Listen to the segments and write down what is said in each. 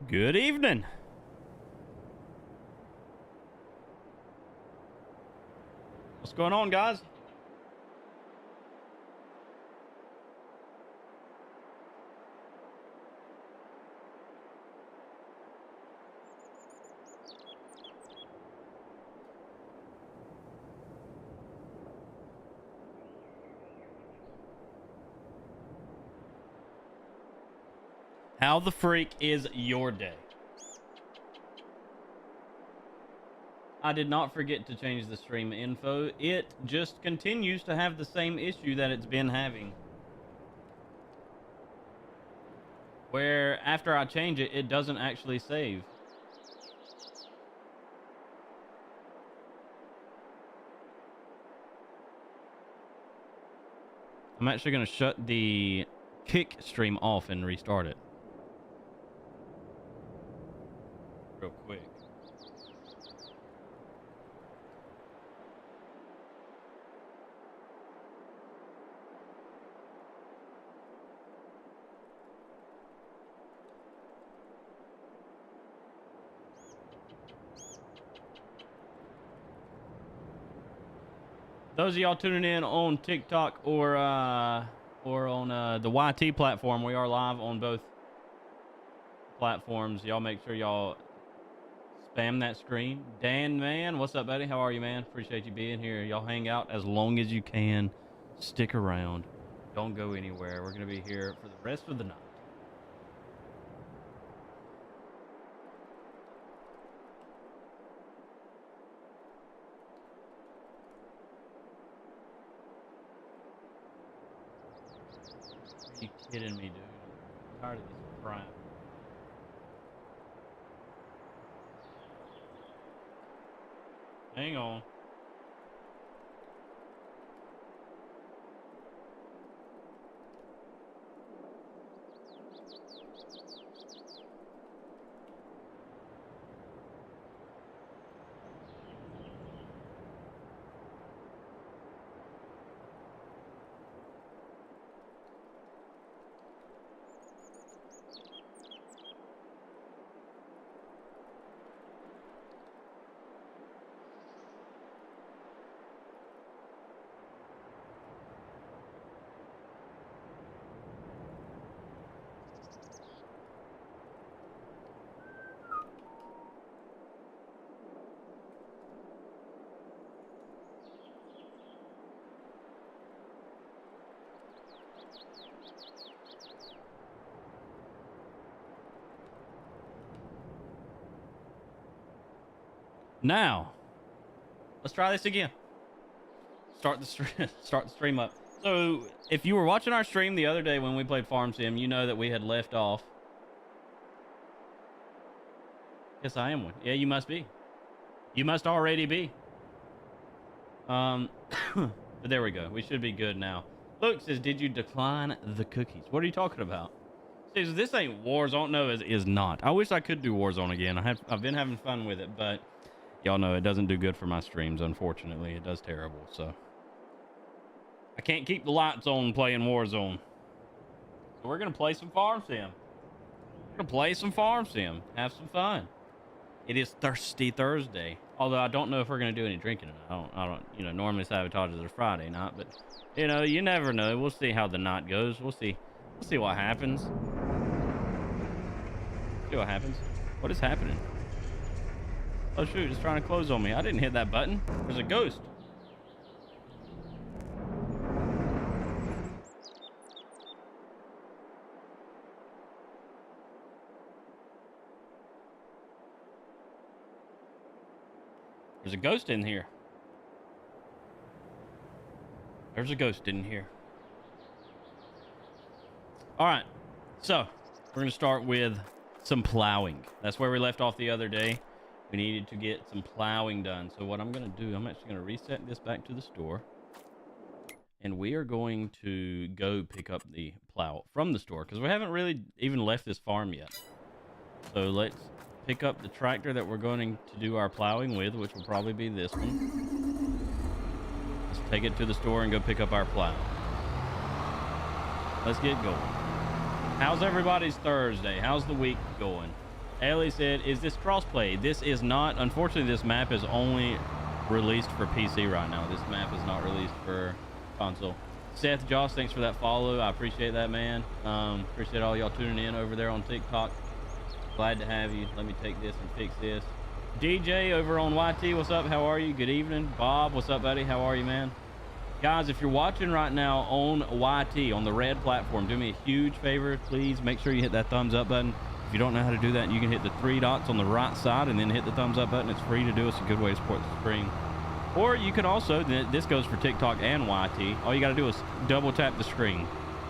Good evening. What's going on, guys? How the freak is your day? I did not forget to change the stream info. It just continues to have the same issue that it's been having. Where after I change it, it doesn't actually save. I'm actually going to shut the Kick stream off and restart it. Real quick. Those of y'all tuning in on TikTok or on the YT platform, we are live on both platforms. Y'all make sure y'all spam that screen. Dan, man, what's up, buddy? How are you, man? Appreciate you being here. Y'all hang out as long as you can. Stick around. Don't go anywhere. We're gonna be here for the rest of the night. Are you kidding me, dude? I'm tired of this crap. Hang on. Now, let's try this again. Start the stream up. So, if you were watching our stream the other day when we played Farm Sim, you know that we had left off. Yes, I am one. Yeah, you must be. You must already be. But there we go. We should be good now. Look, says, did you decline the cookies? What are you talking about? Says, this ain't Warzone. No, it is not. I wish I could do Warzone again. I've been having fun with it, but y'all know it doesn't do good for my streams, unfortunately. It does terrible, so I can't keep the lights on playing Warzone. So we're going to play some Farm Sim. We're going to play some Farm Sim. Have some fun. It is Thirsty Thursday. Although I don't know if we're going to do any drinking tonight. I don't, normally Sabotage is a Friday night, but, you never know. We'll see how the night goes. We'll see what happens. See what happens. What is happening? Oh shoot, it's trying to close on me. I didn't hit that button. There's a ghost. There's a ghost in here. There's a ghost in here. All right. So, we're going to start with some plowing. That's where we left off the other day. We needed to get some plowing done. So what I'm going to do, I'm actually going to reset this back to the store. And we are going to go pick up the plow from the store because we haven't really even left this farm yet. So let's pick up the tractor that we're going to do our plowing with, which will probably be this one. Let's take it to the store and go pick up our plow. Let's get going. How's everybody's Thursday? How's the week going? Ellie said, is this crossplay? This is not. Unfortunately, this map is only released for PC right now. This map is not released for console. Seth Joss, thanks for that follow. I appreciate that, man. Appreciate all y'all tuning in over there on TikTok. Glad to have you. Let me take this and fix this. DJ over on YT, what's up? How are you? Good evening. Bob, what's up, buddy? How are you, man? Guys, if you're watching right now on YT, on the red platform, do me a huge favor. Please make sure you hit that thumbs up button. If you don't know how to do that, you can hit the 3 dots on the right side and then hit the thumbs up button. It's free to do. It's a good way to support the stream. Or you can also, this goes for TikTok and YT, all you got to do is double tap the screen.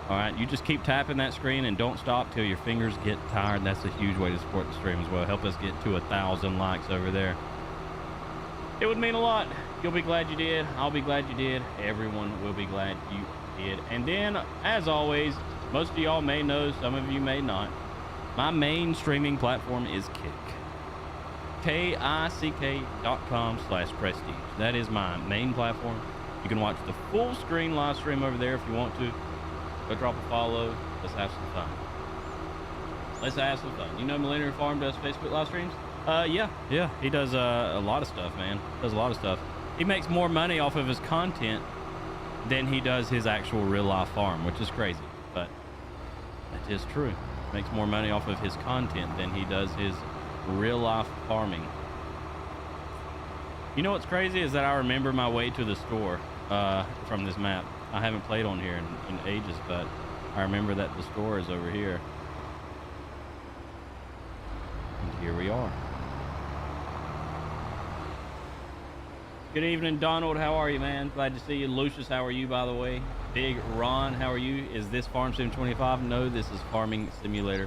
All right, you just keep tapping that screen and don't stop till your fingers get tired. That's a huge way to support the stream as well. Help us get to 1,000 likes over there. It would mean a lot. You'll be glad you did. I'll be glad you did. Everyone will be glad you did. And then, as always, most of y'all may know, some of you may not, my main streaming platform is Kick. kick.com/prestige. That is my main platform. You can watch the full screen live stream over there if you want to. Go drop a follow. Let's have some fun. Let's have some fun. You know Millennial Farm does Facebook live streams? Yeah. He does a lot of stuff, man. Does a lot of stuff. He makes more money off of his content than he does his actual real life farm, which is crazy, but that is true. Makes more money off of his content than he does his real life farming. You know what's crazy is that I remember my way to the store from this map. I haven't played on here in ages, but I remember that the store is over here. And here we are. Good evening, Donald. How are you, man? Glad to see you. Lucius, how are you, by the way? Big Ron, how are you? Is this Farm Sim 25? No, this is Farming Simulator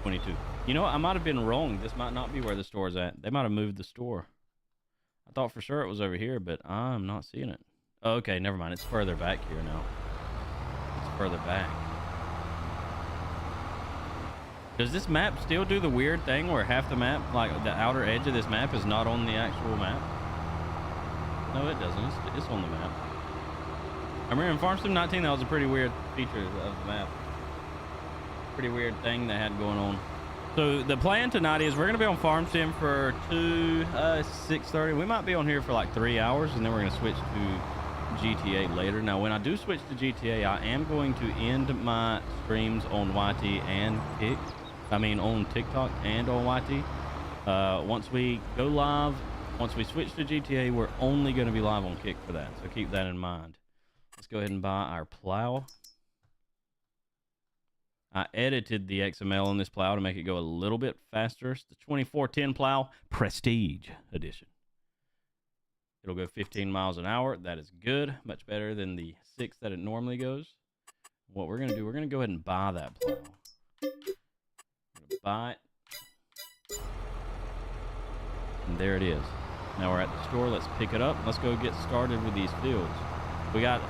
22. You know, I might have been wrong. This might not be where the store is at. They might have moved the store. I thought for sure it was over here, but I'm not seeing it. Oh, okay, never mind. It's further back here now. It's further back. Does this map still do the weird thing where half the map, like the outer edge of this map, is not on the actual map? No, it doesn't. It's on the map. I remember in Farm Sim 19, that was a pretty weird feature of the map. Pretty weird thing they had going on. So the plan tonight is we're going to be on Farm Sim for 6:30. We might be on here for like 3 hours, and then we're going to switch to GTA later. Now, when I do switch to GTA, I am going to end my streams on YT and Kick. I mean, on TikTok and on YT. Once we go live, once we switch to GTA, we're only going to be live on Kick for that. So keep that in mind. Let's go ahead and buy our plow. I edited the XML on this plow to make it go a little bit faster. It's the 2410 plow Prestige edition. It'll go 15 miles an hour. That is good. Much better than the 6 that it normally goes. What we're going to do, we're going to go ahead and buy that plow. We're going to buy it. And there it is. Now we're at the store. Let's pick it up. Let's go get started with these fields. We got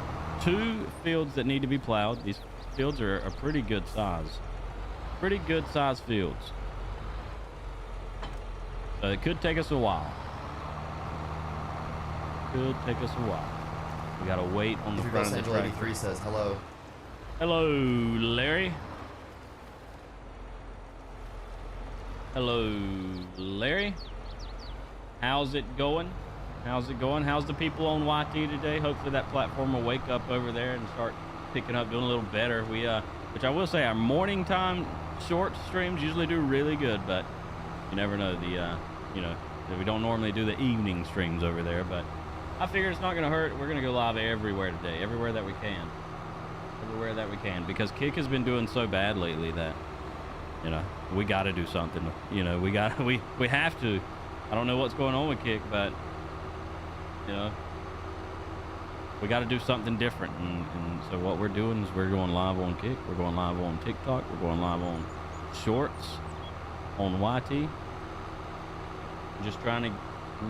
2 fields that need to be plowed. These fields are a pretty good size. Pretty good size fields. So it could take us a while. Could take us a while. We gotta wait on the front of the tractor. 83 says hello. Hello, Larry. Hello, Larry. How's it going? How's it going? How's the people on YT today? Hopefully that platform will wake up over there and start picking up, doing a little better. We which I will say, our morning time short streams usually do really good, but you never know. You know, we don't normally do the evening streams over there, but I figure it's not gonna hurt. We're gonna go live everywhere today, everywhere that we can, because Kick has been doing so bad lately that, you know, we got to do something. You know, we have to. I don't know what's going on with Kick, but you know, we got to do something different. And so what we're doing is we're going live on Kick. We're going live on TikTok. We're going live on Shorts, on YT. Just trying to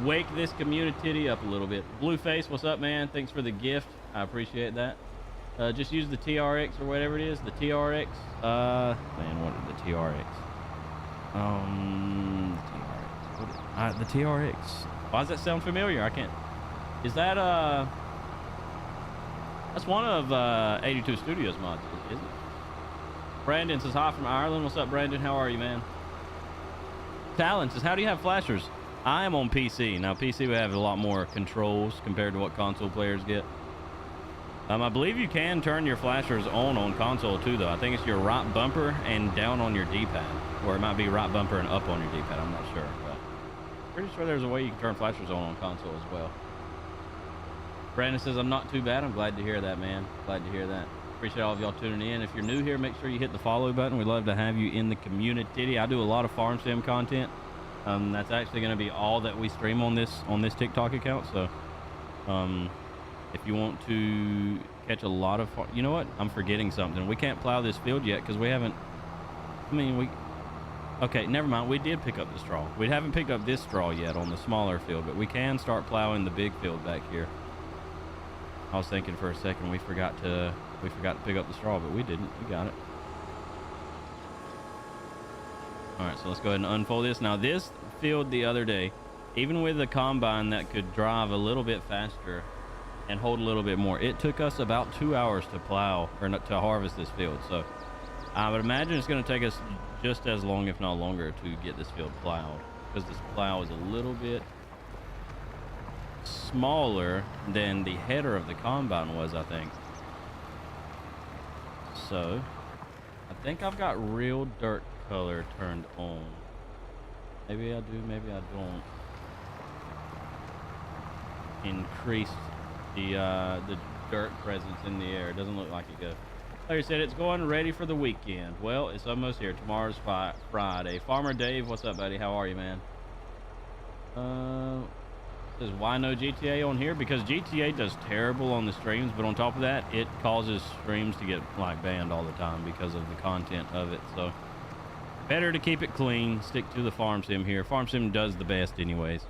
wake this community up a little bit. Blueface, what's up, man? Thanks for the gift. I appreciate that. Just use the TRX or whatever it is. The TRX. Man, what is the TRX? The TRX. Why does that sound familiar? I can't. Is that that's one of 82 Studios mods, isn't it? Brandon says hi from Ireland. What's up, Brandon? How are you, man? Talon says, how do you have flashers? I am on PC. Now, PC we have a lot more controls compared to what console players get. I believe you can turn your flashers on console too, though. I think it's your right bumper and down on your D-pad. Or it might be right bumper and up on your D-pad. I'm not sure. But pretty sure there's a way you can turn flashers on console as well. Brandon says, I'm not too bad. I'm glad to hear that, man. Glad to hear that. Appreciate all of y'all tuning in. If you're new here, make sure you hit the follow button. We'd love to have you in the community. I do a lot of farm sim content. That's actually going to be all that we stream on this TikTok account. So if you want to catch a lot of you know what, I'm forgetting something. We can't plow this field yet because we haven't, okay, never mind. We did pick up the straw. We haven't picked up this straw yet on the smaller field, but we can start plowing the big field back here. I was thinking for a second we forgot to pick up the straw, but we didn't. We got it. All right, so let's go ahead and unfold this. Now, this field the other day, even with a combine that could drive a little bit faster and hold a little bit more, it took us about 2 hours to plow, or not, to harvest this field. So I would imagine it's going to take us just as long, if not longer, to get this field plowed, because this plow is a little bit smaller than the header of the combine was, I think. So I think I've got real dirt color turned on. Maybe I do, maybe I don't. Increased the dirt presence in the air. It doesn't look like it goes. Larry said it's going ready for the weekend. Well, it's almost here. Tomorrow's Friday. Farmer Dave, what's up, buddy? How are you, man? Says, why no GTA on here? Because GTA does terrible on the streams, but on top of that, it causes streams to get like banned all the time because of the content of it. So better to keep it clean, stick to the farm sim here. Farm sim does the best anyways.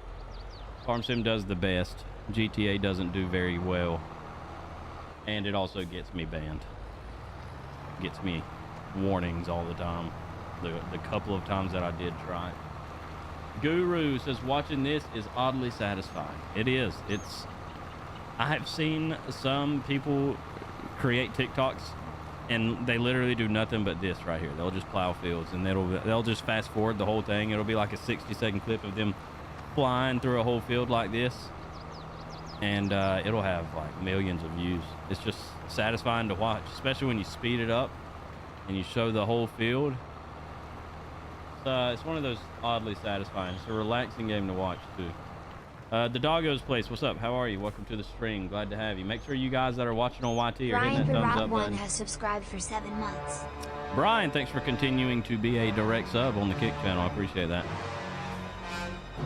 Farm sim does the best. GTA doesn't do very well, and it also gets me banned. Gets me warnings all the time. The couple of times that I did try. Guru says, watching this is oddly satisfying. It is. I have seen some people create TikToks and they literally do nothing but this right here. They'll just plow fields and they'll just fast forward the whole thing. It'll be like a 60-second clip of them flying through a whole field like this, and it'll have like millions of views. It's just satisfying to watch, especially when you speed it up and you show the whole field. It's one of those oddly satisfying. It's a relaxing game to watch too. The Doggo's Place, what's up? How are you? Welcome to the stream. Glad to have you. Make sure you guys that are watching on YT are hitting that thumbs up button. Has subscribed for 7 months. Brian, thanks for continuing to be a direct sub on the Kick channel. I appreciate that.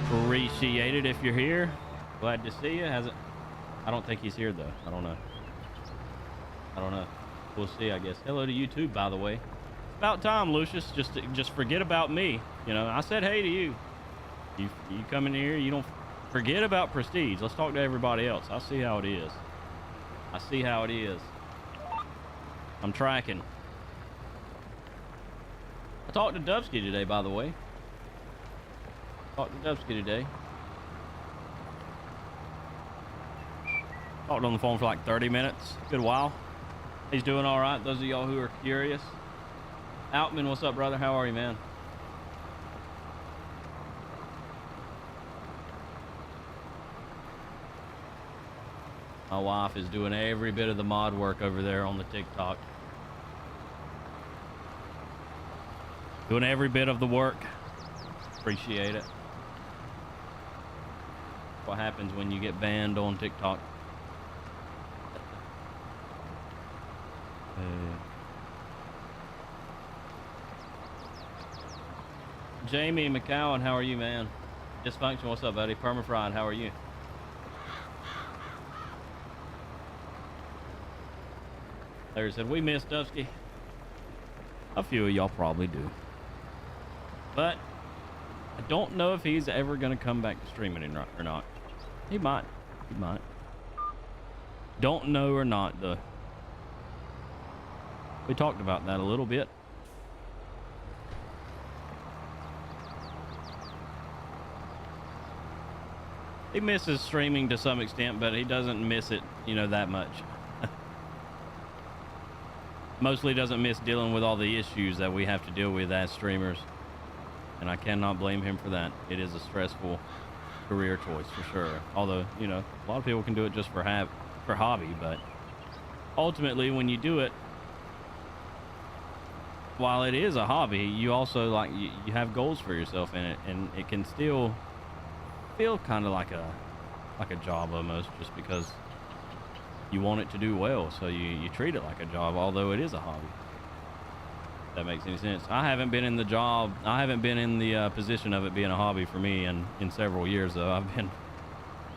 Appreciate it if you're here. Glad to see you. I don't think he's here though. I don't know. We'll see, I guess. Hello to you too, by the way. About time, Lucius. Just forget about me. You know, I said hey to you. You come in here, you don't forget about Prestige. Let's talk to everybody else. I see how it is. I'm tracking. I talked to Dubsky today, by the way. Talked to Dubsky today. Talked on the phone for like 30 minutes. Good while. He's doing all right. Those of y'all who are curious. Outman, what's up, brother? How are you, man? My wife is doing every bit of the mod work over there on the TikTok. Doing every bit of the work. Appreciate it. What happens when you get banned on TikTok? Jamie McCowan, how are you, man? Dysfunction, what's up, buddy? Permafried, how are you? Larry said, we miss Dusky. A few of y'all probably do. But I don't know if he's ever going to come back to streaming or not. He might. Don't know or not, though. We talked about that a little bit. He misses streaming to some extent, but he doesn't miss it, you know, that much. Mostly doesn't miss dealing with all the issues that we have to deal with as streamers. and I cannot blame him for that. It is a stressful career choice for sure. Although, you know, a lot of people can do it just for hobby, but ultimately when you do it, while it is a hobby, you also like you have goals for yourself in it, and it can still feel kind of like a job almost, just because you want it to do well, so you treat it like a job, although it is a hobby. If that makes any sense. I haven't been in the position of it being a hobby for me in several years, though.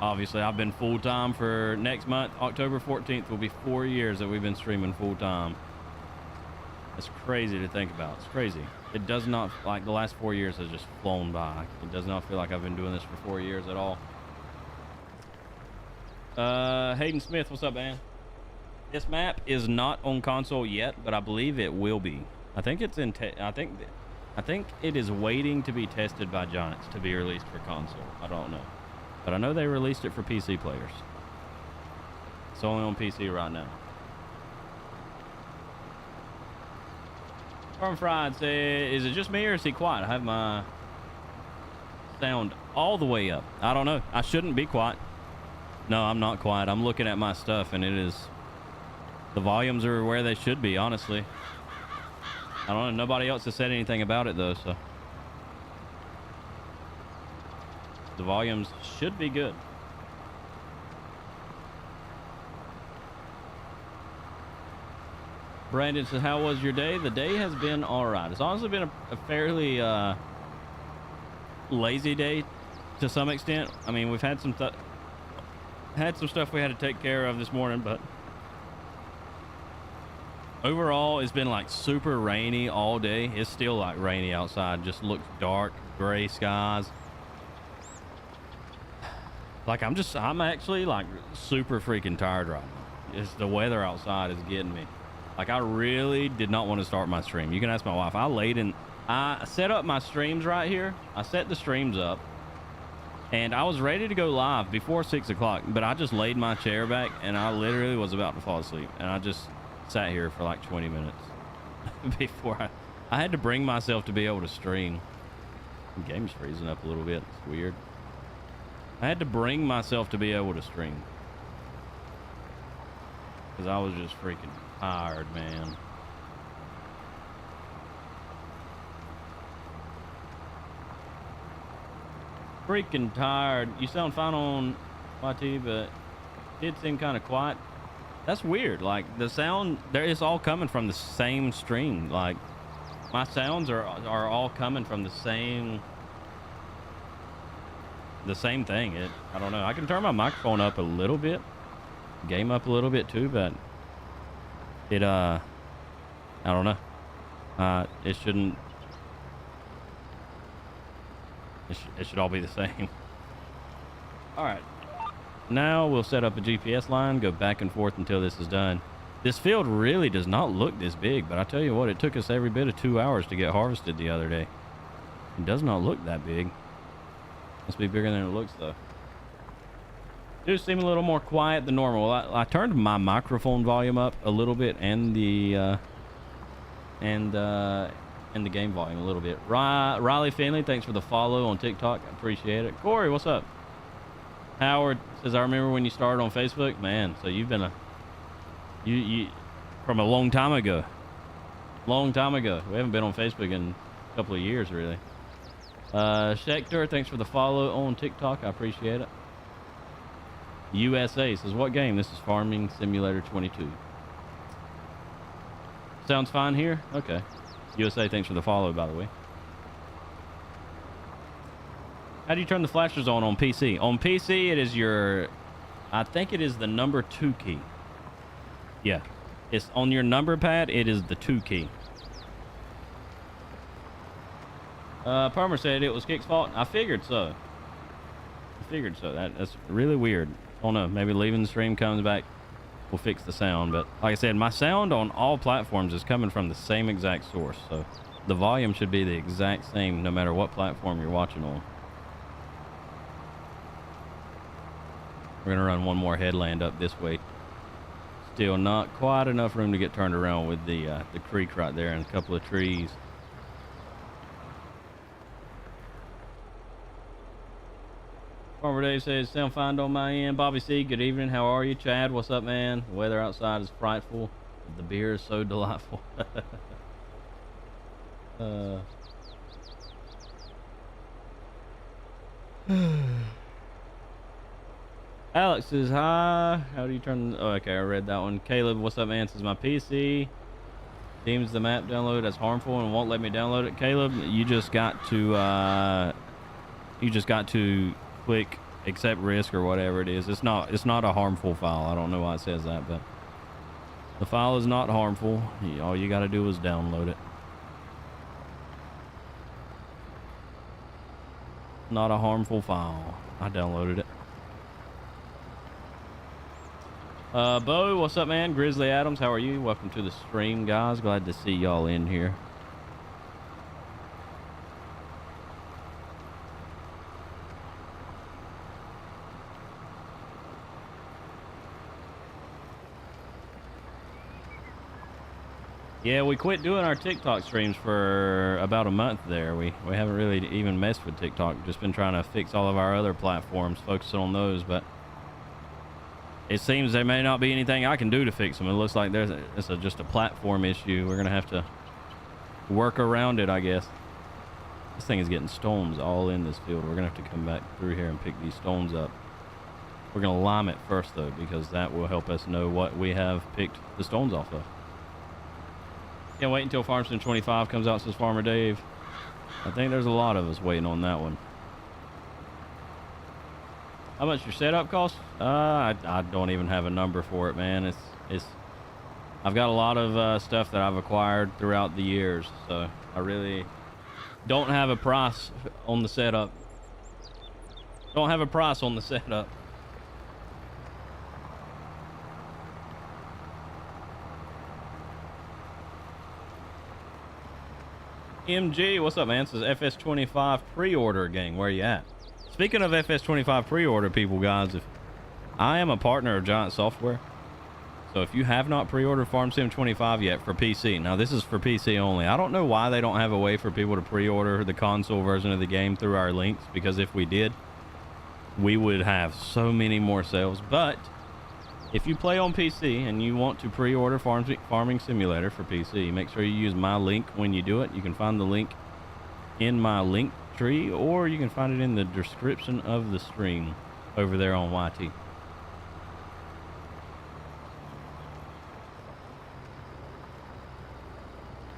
I've been full-time for next month. October 14th will be 4 years that we've been streaming full-time. It's crazy to think about. It's crazy. It does not, like, the last 4 years has just flown by. It does not feel like I've been doing this for 4 years at all. Hayden Smith, what's up, man? This map is not on console yet, but I believe it will be. I think it's in I think it is waiting to be tested by Giants to be released for console. I don't know, but I know they released it for PC players. It's only on PC right now. Farm Fried said, is it just me or is he quiet? I have my sound all the way up. I don't know. I shouldn't be quiet. No, I'm not quiet. I'm looking at my stuff, and the volumes are where they should be, honestly. I don't know. Nobody else has said anything about it, though, so the volumes should be good. Brandon says, how was your day? The day has been all right. It's honestly been a fairly lazy day to some extent. I mean, we've had some stuff we had to take care of this morning, but overall, it's been like super rainy all day. It's still like rainy outside. Just looks dark, gray skies. Like I'm actually like super freaking tired right now. It's the weather outside is getting me. Like, I really did not want to start my stream. You can ask my wife. I set up my streams right here. I set the streams up, and I was ready to go live before 6 o'clock, but I just laid my chair back, and I literally was about to fall asleep, and I just sat here for like 20 minutes before I had to bring myself to be able to stream. The game's freezing up a little bit. It's weird. I had to bring myself to be able to stream because I was just freaking tired, man. Freaking tired. You sound fine on YT, but it seemed kind of quiet. That's weird. Like, the sound there is all coming from the same stream. Like, my sounds are all coming from the same thing. I don't know. I can turn my microphone up a little bit, game up a little bit too, but I don't know. It shouldn't. It should all be the same. All right. Now we'll set up a GPS line, go back and forth until this is done. This field really does not look this big, but I tell you what, it took us every bit of 2 hours to get harvested the other day. It does not look that big. Must be bigger than it looks, though. Do seem a little more quiet than normal. I turned my microphone volume up a little bit, and the game volume a little bit. Riley Finley, thanks for the follow on TikTok. I appreciate it. Corey, what's up? Howard says, I remember when you started on Facebook. Man, so you've been you from a long time ago. Long time ago. We haven't been on Facebook in a couple of years, really. Schecter, thanks for the follow on TikTok. I appreciate it. USA says, what game? This is Farming Simulator 22. Sounds fine here? Okay. USA, thanks for the follow, by the way. How do you turn the flashers on PC? On PC, it is I think it is the number 2 key. Yeah. It's on your number pad, it is the 2 key. Palmer said it was Kick's fault. I figured so. That's really weird. I don't know. Maybe leaving the stream comes back, we'll fix the sound. But like I said, my sound on all platforms is coming from the same exact source. So the volume should be the exact same no matter what platform you're watching on. We're going to run one more headland up this way. Still not quite enough room to get turned around with the creek right there and a couple of trees. Farmer Dave says, sound fine on my end. Bobby C, good evening. How are you? Chad, what's up, man? The weather outside is frightful. The beer is so delightful. Alex says, hi. How do you turn? Oh, okay, I read that one. Caleb, what's up, man? Says, my PC deems the map download as harmful and won't let me download it. Caleb, you just got to click accept risk or whatever it is. It's not a harmful file. I don't know why it says that, but the file is not harmful. All you got to do is download it. Not a harmful file. I downloaded it. Bo, what's up, man? Grizzly Adams, how are you? Welcome to the stream, guys. Glad to see y'all in here. Yeah, we quit doing our TikTok streams for about a month there. We haven't really even messed with TikTok. Just been trying to fix all of our other platforms, focusing on those, but it seems there may not be anything I can do to fix them. It looks like it's just a platform issue. We're going to have to work around it, I guess. This thing is getting stones all in this field. We're going to have to come back through here and pick these stones up. We're going to lime it first, though, because that will help us know what we have picked the stones off of. Can't wait until Farmstead 25 comes out, says Farmer Dave. I think there's a lot of us waiting on that one. How much your setup cost? I don't even have a number for it, man. I've got a lot of stuff that I've acquired throughout the years, so I really don't have a price on the setup. Don't have a price on the setup. MG, what's up, man? It says FS25 pre-order gang. Where you at? Speaking of FS25 pre-order, people, guys, if I am a partner of Giant Software, so if you have not pre-ordered Farm Sim 25 yet for PC, now this is for PC only. I don't know why they don't have a way for people to pre-order the console version of the game through our links, because if we did, we would have so many more sales. But if you play on PC and you want to pre-order Farming Simulator for PC, make sure you use my link when you do it. You can find the link in my link tree, or you can find it in the description of the stream over there on YT.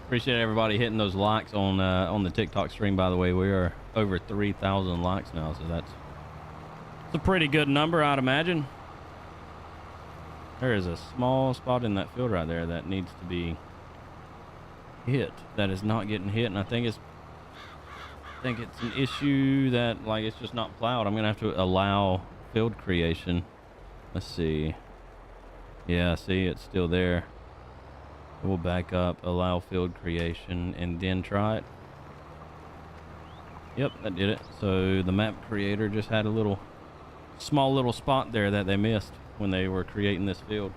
Appreciate everybody hitting those likes on the TikTok stream. By the way, we are over 3,000 likes now, so that's a pretty good number, I'd imagine. There is a small spot in that field right there that needs to be hit, that is not getting hit, and I think it's an issue that, like, it's just not plowed. I'm gonna have to allow field creation. Let's see. Yeah, see, it's still there. We'll back up, allow field creation, and then try it. Yep, that did it. So the map creator just had a small little spot there that they missed when they were creating this field.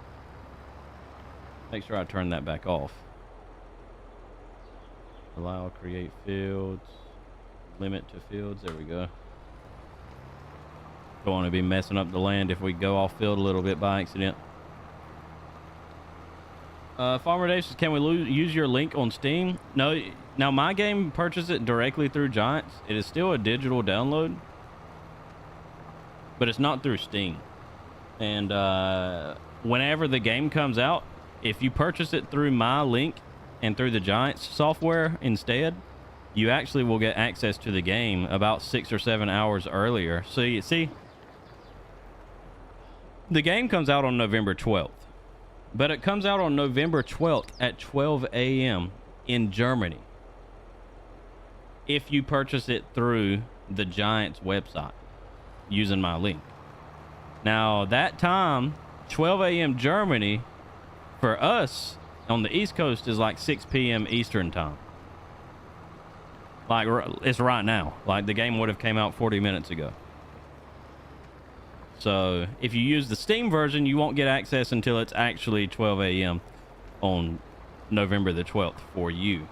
Make sure I turn that back off. Allow create fields, limit to fields. There we go. Don't want to be messing up the land if we go off field a little bit by accident. Farmer Dave says, can we use your link on Steam? No. Now my game purchased it directly through Giants. It is still a digital download, but it's not through Steam. And whenever the game comes out, if you purchase it through my link and through the Giants software instead, you actually will get access to the game about 6 or 7 hours earlier. So you see, the game comes out on November 12th, but it comes out on November 12th at 12 a.m. in Germany if you purchase it through the Giants website using my link. Now that time, 12 a.m. Germany, for us on the East Coast is like 6 p.m. Eastern time. Like, it's right now. Like, the game would have came out 40 minutes ago. So if you use the Steam version, you won't get access until it's actually 12 a.m. on November the 12th for you.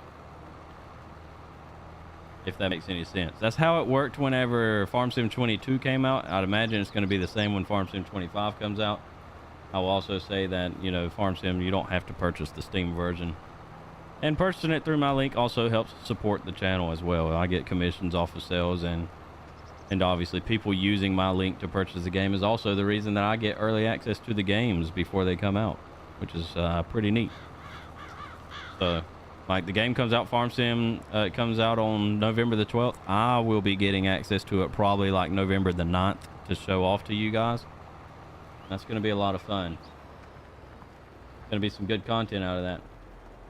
if that makes any sense. That's how it worked whenever Farm Sim 22 came out. I'd imagine it's going to be the same when Farm Sim 25 comes out. I will also say that, you know, Farm Sim, you don't have to purchase the Steam version. And purchasing it through my link also helps support the channel as well. I get commissions off of sales, and obviously people using my link to purchase the game is also the reason that I get early access to the games before they come out, which is pretty neat. So, like, the game comes out, Farm Sim, it comes out on November the 12th. I will be getting access to it probably like November the 9th to show off to you guys. That's going to be a lot of fun. Going to be some good content out of that.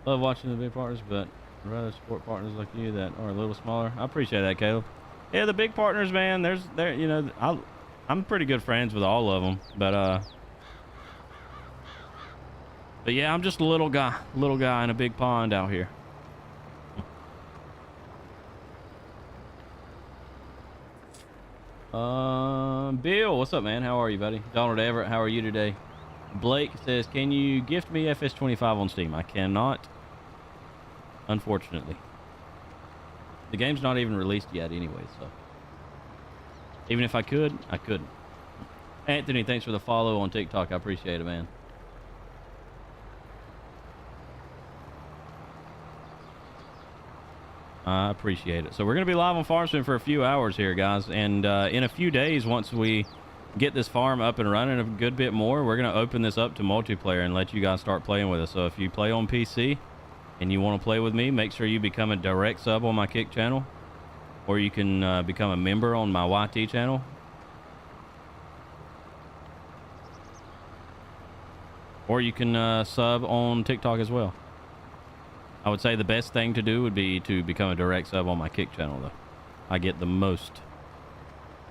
Love watching the big partners, but I'd rather support partners like you that are a little smaller. I appreciate that, Caleb. Yeah, the big partners, man, you know, I'm pretty good friends with all of them, but yeah, I'm just a little guy in a big pond out here. Bill, what's up, man? How are you, buddy? Donald Everett, how are you today? Blake says, can you gift me FS25 on Steam? I cannot, unfortunately. The game's not even released yet anyway, so even if I could, I couldn't. Anthony, thanks for the follow on TikTok. I appreciate it, man. I appreciate it. So we're going to be live on Farm Sim for a few hours here, guys. And in a few days, once we get this farm up and running a good bit more, we're going to open this up to multiplayer and let you guys start playing with us. So if you play on PC and you want to play with me, make sure you become a direct sub on my Kick channel. Or you can become a member on my YT channel. Or you can sub on TikTok as well. I would say the best thing to do would be to become a direct sub on my Kick channel, though. I get the most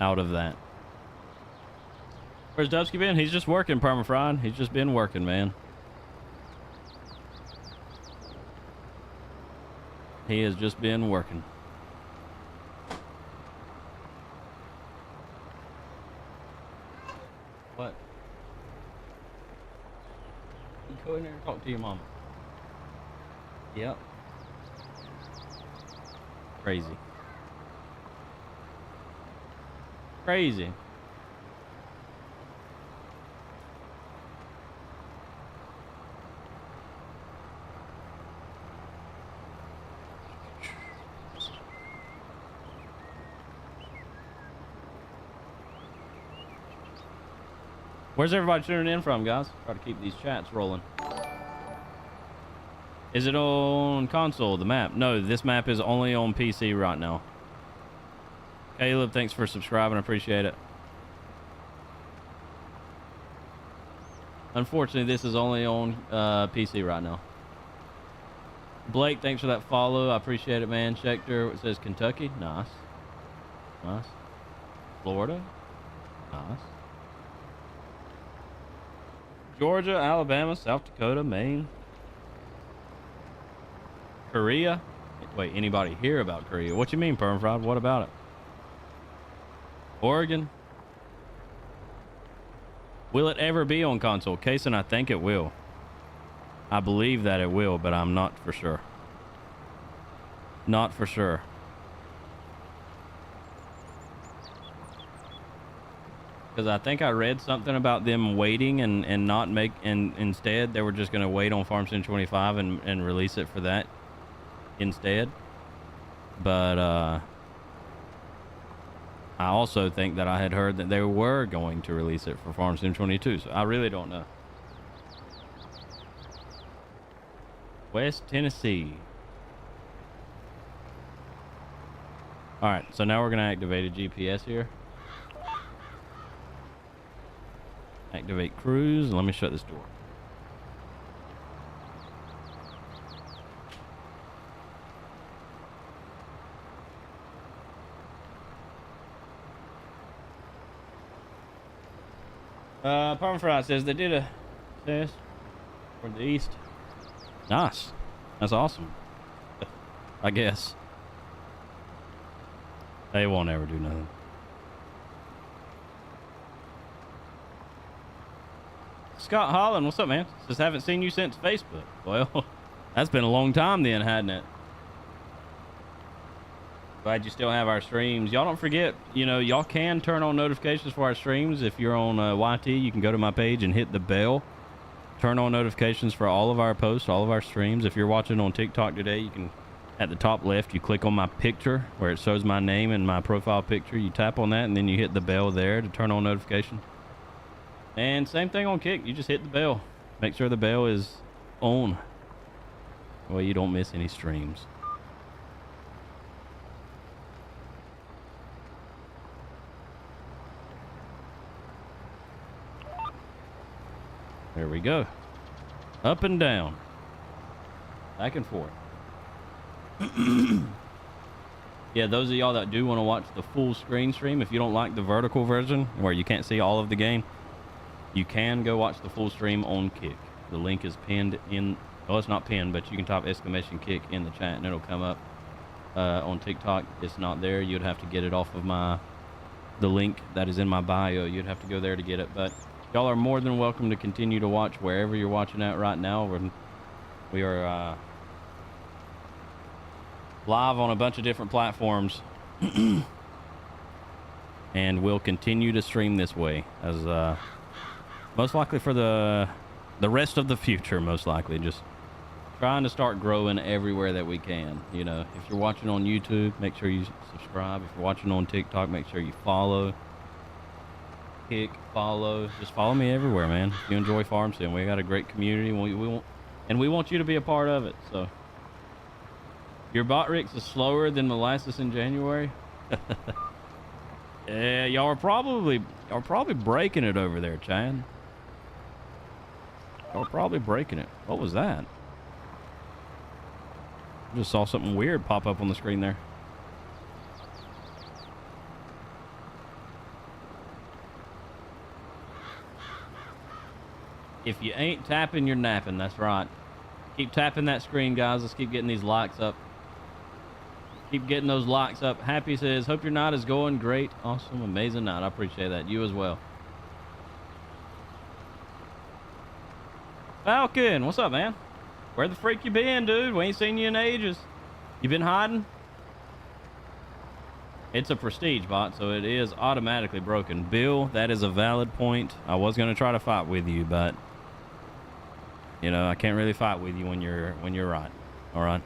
out of that. Where's Dubsky been? He's just working, Permafried. He's just been working, man. He has just been working. What? You go in there and talk to your mama. Yep. Crazy. Crazy. Where's everybody tuning in from, guys? Try to keep these chats rolling. Is it on console, the map? No, this map is only on PC right now. Caleb, thanks for subscribing. I appreciate it. Unfortunately, this is only on PC right now. Blake, thanks for that follow. I appreciate it, man. Schechter, it says Kentucky. Nice. Nice. Florida. Nice. Georgia, Alabama, South Dakota, Maine. Korea. Wait, anybody hear about Korea? What you mean, Permfried? What about it? Oregon. Will it ever be on console? Kason, I think it will. I believe that it will, but I'm not for sure. Not for sure. Because I think I read something about them waiting and not make, and instead they were just going to wait on Farm Sim 25 and release it for that instead. But I also think that I had heard that they were going to release it for Farm Sim 22, so I really don't know. West Tennessee. All right, so now we're going to activate a GPS here. Activate cruise. Let me shut this door. Permafried says they did a test for the east. Nice. That's awesome. I guess. They won't ever do nothing. Scott Holland, what's up, man? Just haven't seen you since Facebook. Well, that's been a long time then, hadn't it? Glad you still have our streams. Y'all don't forget, you know, y'all can turn on notifications for our streams. If you're on YT, you can go to my page and hit the bell. Turn on notifications for all of our posts, all of our streams. If you're watching on TikTok today, you can, at the top left, you click on my picture where it shows my name and my profile picture. You tap on that and then you hit the bell there to turn on notification. And same thing on Kick. You just hit the bell. Make sure the bell is on. Well, you don't miss any streams. There we go. Up and down. Back and forth. Yeah, those of y'all that do want to watch the full screen stream, if you don't like the vertical version where you can't see all of the game, you can go watch the full stream on Kick. The link is pinned in, well, it's not pinned, but you can type !Kick in the chat and it'll come up. On TikTok, it's not there. You'd have to get it off of the link that is in my bio. You'd have to go there to get it, but y'all are more than welcome to continue to watch wherever you're watching at right now. We are live on a bunch of different platforms. And we'll continue to stream this way as most likely for the rest of the future, most likely. Just trying to start growing everywhere that we can. You know, if you're watching on YouTube, make sure you subscribe. If you're watching on TikTok, make sure you follow. Kick, follow, just follow me everywhere, man. If you enjoy Farm Sim, we got a great community, and we want you to be a part of it. So your bot Rix is slower than molasses in January. Yeah, y'all are probably breaking it over there, Chad. Y'all are probably breaking it. What was that? I just saw something weird pop up on the screen there. If you ain't tapping, you're napping. That's right. Keep tapping that screen, guys. Let's keep getting these likes up. Keep getting those likes up. Happy says, hope your night is going great. Awesome, amazing night. I appreciate that. You as well. Falcon, what's up, man? Where the freak you been, dude? We ain't seen you in ages. You been hiding? It's a prestige bot, so it is automatically broken. Bill, that is a valid point. I was going to try to fight with you, but you know, I can't really fight with you when you're right. All right.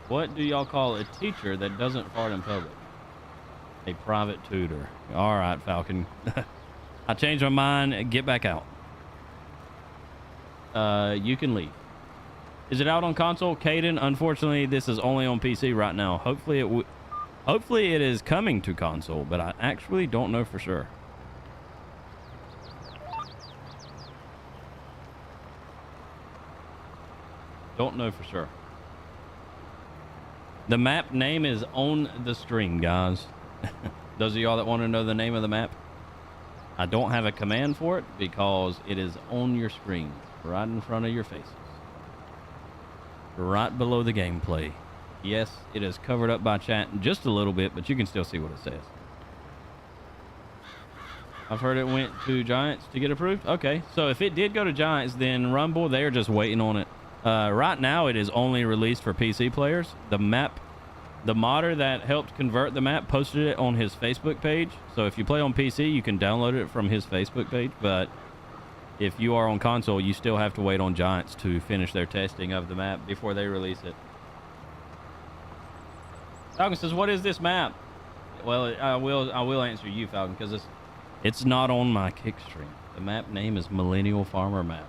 What do y'all call a teacher that doesn't fart in public? A private tutor. All right, Falcon. I changed my mind. Get back out. You can leave. Is it out on console? Caden, unfortunately, this is only on PC right now. Hopefully it is coming to console, but I actually don't know for sure. Don't know for sure. The map name is on the stream, guys. Those of y'all that want to know the name of the map, I don't have a command for it because it is on your screen, right in front of your faces. Right below the gameplay. Yes, it is covered up by chat just a little bit, but you can still see what it says. I've heard it went to Giants to get approved. Okay, so if it did go to Giants, then Rumble, they're just waiting on it. Right now, it is only released for PC players. The modder that helped convert the map posted it on his Facebook page. So if you play on PC, you can download it from his Facebook page. But if you are on console, you still have to wait on Giants to finish their testing of the map before they release it. Falcon says, what is this map? Well, I will answer you, Falcon, because it's not on my Kick stream. The map name is Millennial Farmer Map.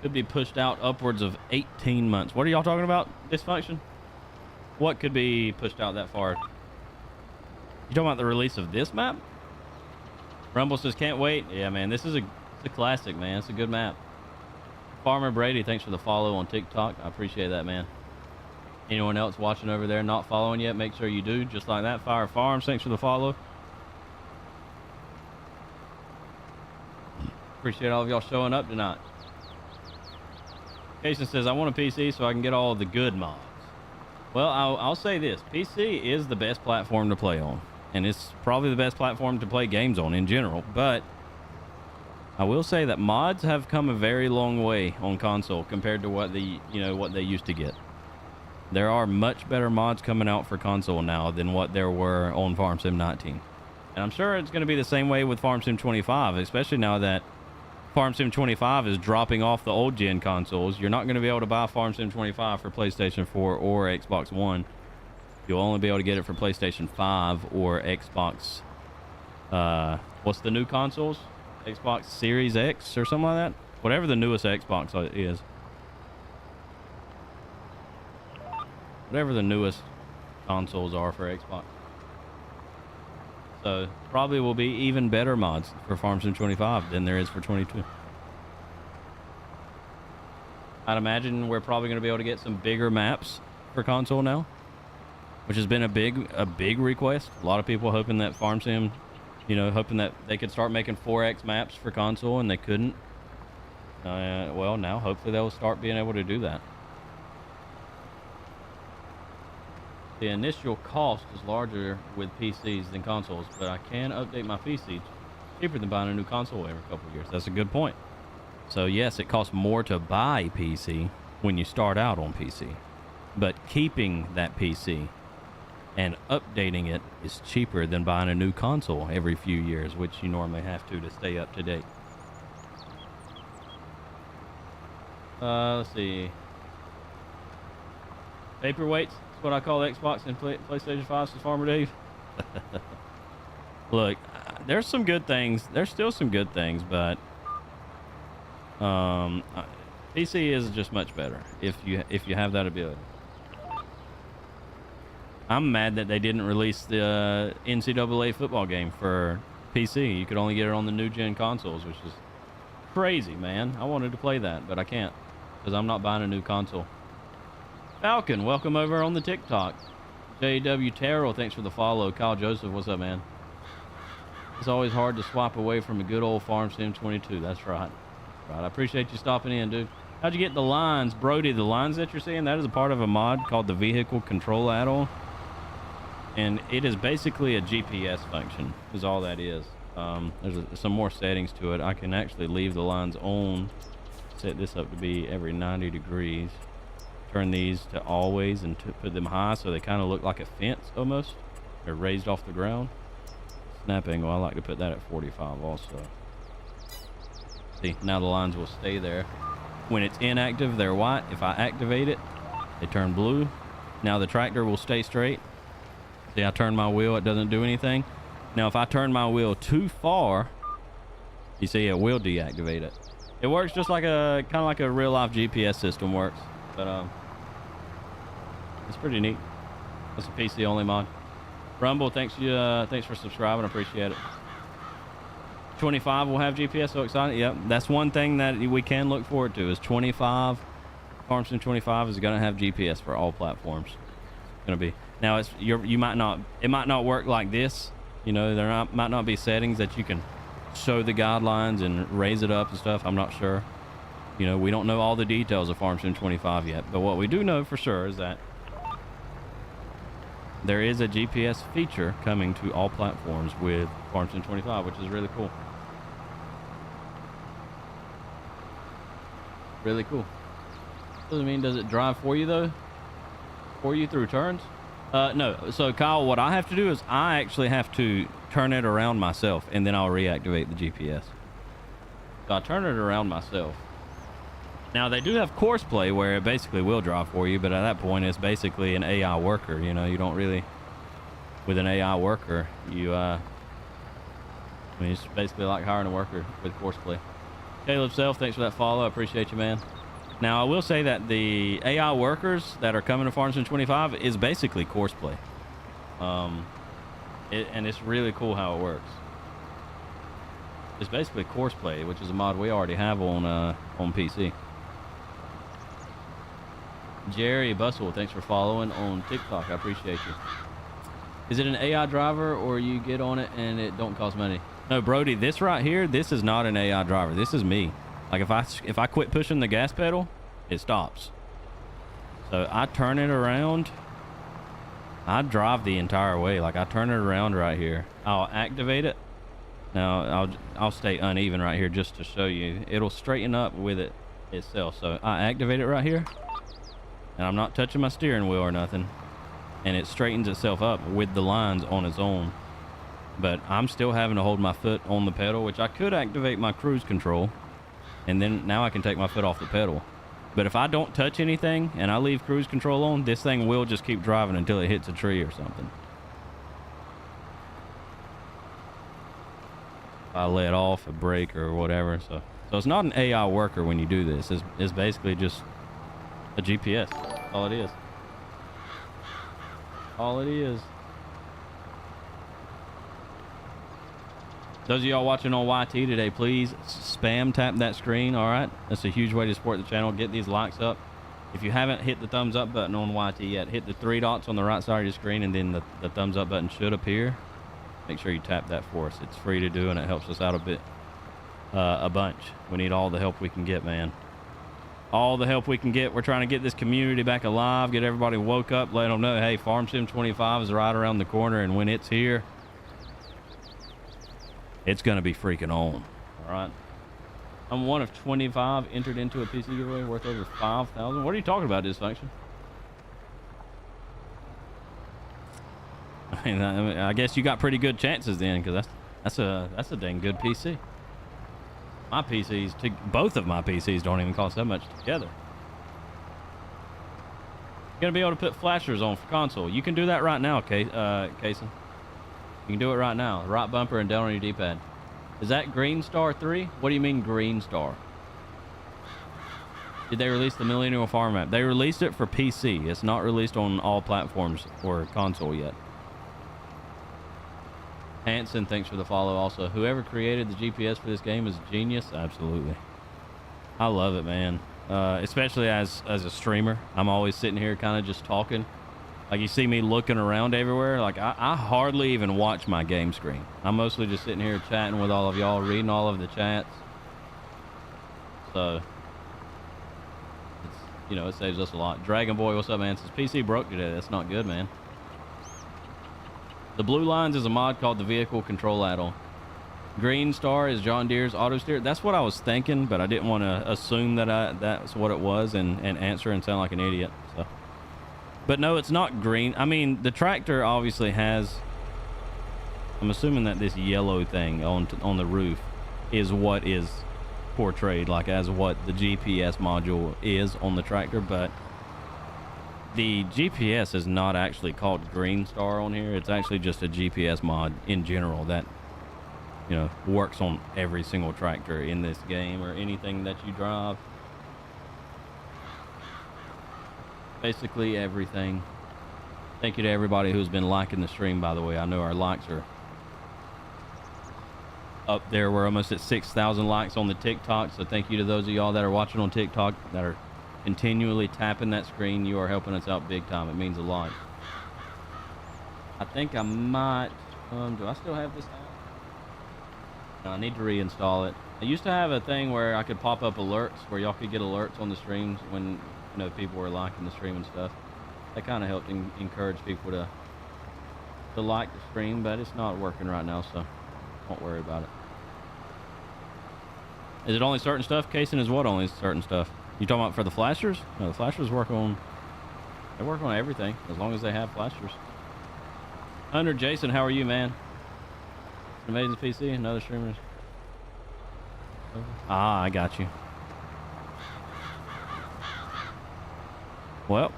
Could be pushed out upwards of 18 months. What are y'all talking about? Dysfunction? What could be pushed out that far? You talking about the release of this map? Rumble says, can't wait. Yeah, man, this is it's a classic, man. It's a good map. Farmer Brady, thanks for the follow on TikTok. I appreciate that, man. Anyone else watching over there not following yet, make sure you do. Just like that. Fire Farms, thanks for the follow. Appreciate all of y'all showing up tonight. Jason says, I want a PC so I can get all of the good mods. Well, I'll say this. PC is the best platform to play on. and it's probably the best platform to play games on in general. But I will say that mods have come a very long way on console compared to what they used to get. There are much better mods coming out for console now than what there were on Farm Sim 19. And I'm sure it's going to be the same way with Farm Sim 25, especially now that Farm Sim 25 is dropping off the old gen consoles. You're not going to be able to buy Farm Sim 25 for PlayStation 4 or Xbox One. You'll only be able to get it for PlayStation 5 or Xbox. What's the new consoles? Xbox Series X or something like that? Whatever the newest Xbox is. Whatever the newest consoles are for Xbox. So probably will be even better mods for Farm Sim 25 than there is for 22. I'd imagine we're probably going to be able to get some bigger maps for console now, which has been a big request. A lot of people hoping that Farm Sim, hoping that they could start making 4X maps for console, and they couldn't. Well, now hopefully they'll start being able to do that. The initial cost is larger with PCs than consoles, but I can update my PC cheaper than buying a new console every couple of years. That's a good point. So yes, it costs more to buy a PC when you start out on PC, but keeping that PC and updating it is cheaper than buying a new console every few years, which you normally have to stay up to date. Let's see. Paperweights. That's what I call Xbox and PlayStation 5 since Farmer Dave. Look, there's some good things. There's still some good things, but PC is just much better if you have that ability. I'm mad that they didn't release the NCAA football game for PC. You could only get it on the new gen consoles, which is crazy, man. I wanted to play that, but I can't because I'm not buying a new console. Falcon, welcome over on the TikTok. JW Terrell, thanks for the follow. Kyle Joseph, what's up, man? It's always hard to swap away from a good old Farm Sim 22. That's right. Right. I appreciate you stopping in, dude. How'd you get the lines? Brody, the lines that you're seeing, that is a part of a mod called the Vehicle Control Add-on. And it is basically a GPS function, is all that is. There's some more settings to it. I can actually leave the lines on, set this up to be every 90 degrees. Turn these to always and put them high so they kind of look like a fence almost. They're raised off the ground. Snap angle, I like to put that at 45 also. See, now the lines will stay there. When it's inactive, they're white. If I activate it, they turn blue. Now the tractor will stay straight. See, I turn my wheel, it doesn't do anything. Now if I turn my wheel too far, you see it will deactivate it. It works just like kind of like a real life GPS system works. But it's pretty neat. That's a PC only mod. Rumble, thanks for subscribing. I appreciate it. 25 will have GPS. So excited. Yep, that's one thing that we can look forward to is 25. Farm Sim 25 is going to have GPS for all platforms. It's going to be now. It might not work like this. Might not be settings that you can show the guidelines and raise it up and stuff. I'm not sure. We don't know all the details of Farm Sim 25 yet, but what we do know for sure is that there is a GPS feature coming to all platforms with Farm Sim 25, which is really cool. Really cool. Does it drive for you though? For you through turns? No. So Kyle, what I have to do is I actually have to turn it around myself and then I'll reactivate the GPS. So I turn it around myself. Now they do have course play where it basically will drive for you, but at that point it's basically an AI worker. You don't really, with an AI worker, it's basically like hiring a worker with course play. Caleb Self, thanks for that follow. I appreciate you, man. Now I will say that the AI workers that are coming to Farm Sim 25 is basically course play. And it's really cool how it works. It's basically course play, which is a mod we already have on PC. Jerry Bustle, thanks for following on TikTok. I appreciate you. Is it an AI driver or you get on it and it don't cost money? No, Brody, this right here, this is not an AI driver. This is me. Like if I quit pushing the gas pedal, it stops. So I turn it around I drive the entire way. Like I turn it around right here. I'll activate it. Now I'll stay uneven right here just to show you. It'll straighten up with it itself. So I activate it right here, and I'm not touching my steering wheel or nothing, and it straightens itself up with the lines on its own. But I'm still having to hold my foot on the pedal, which I could activate my cruise control, and then now I can take my foot off the pedal. But if I don't touch anything and I leave cruise control on, this thing will just keep driving until it hits a tree or something. If I let off a brake or whatever. So it's not an AI worker when you do this. It's basically just a GPS. All it is. All it is. Those of y'all watching on YT today, please spam tap that screen, all right? That's a huge way to support the channel. Get these likes up. If you haven't hit the thumbs up button on YT yet, hit the 3 dots on the right side of your screen, and then the thumbs up button should appear. Make sure you tap that for us. It's free to do, and it helps us out a bunch. We need all the help we can get, man. All the help we can get. We're trying to get this community back alive, get everybody woke up, let them know, hey, Farm Sim 25 is right around the corner, and when it's here, it's going to be freaking on. All right. I'm one of 25 entered into a PC giveaway worth over 5,000. What are you talking about, Dysfunction? I mean, I guess you got pretty good chances then, because that's a dang good PC. My PCs, both of my PCs don't even cost that much together. You're going to be able to put flashers on for console. You can do that right now, Kason. You can do it right now. Right bumper and down on your D-pad. Is that Green Star 3? What do you mean Green Star? Did they release the Millennial Farm map? They released it for PC. It's not released on all platforms or console yet. Hanson, thanks for the follow also. Whoever created the GPS for this game is a genius. Absolutely. I love it, man. Especially as a streamer. I'm always sitting here kind of just talking. Like you see me looking around everywhere. Like I hardly even watch my game screen. I'm mostly just sitting here chatting with all of y'all, reading all of the chats. So, it saves us a lot. Dragon Boy, what's up, man? Says PC broke today. That's not good, man. The Blue Lines is a mod called the Vehicle Control Add-on. Green Star is John Deere's auto steer. That's what I was thinking, but I didn't want to assume that that's what it was and answer and sound like an idiot. So. But no, it's not green. I mean, the tractor obviously has... I'm assuming that this yellow thing on the roof is what is portrayed, like as what the GPS module is on the tractor, but the GPS is not actually called Green Star on here. It's actually just a GPS mod in general that, works on every single tractor in this game or anything that you drive. Basically everything. Thank you to everybody who's been liking the stream, by the way. I know our likes are up there. We're almost at 6,000 likes on the TikTok, so thank you to those of y'all that are watching on TikTok that are continually tapping that screen. You are helping us out big time. It means a lot. I think I might do I still have this out? No, I need to reinstall it. I used to have a thing where I could pop up alerts where y'all could get alerts on the streams when people were liking the stream and stuff. That kind of helped encourage people to like the stream, but it's not working right now, so don't worry about it. Is it only certain stuff? Casing is what only certain stuff? You talking about for the flashers? No, the flashers work on everything as long as they have flashers. Hunter Jason, how are you, man? Amazing PC, another streamers. Ah, I got you. Well,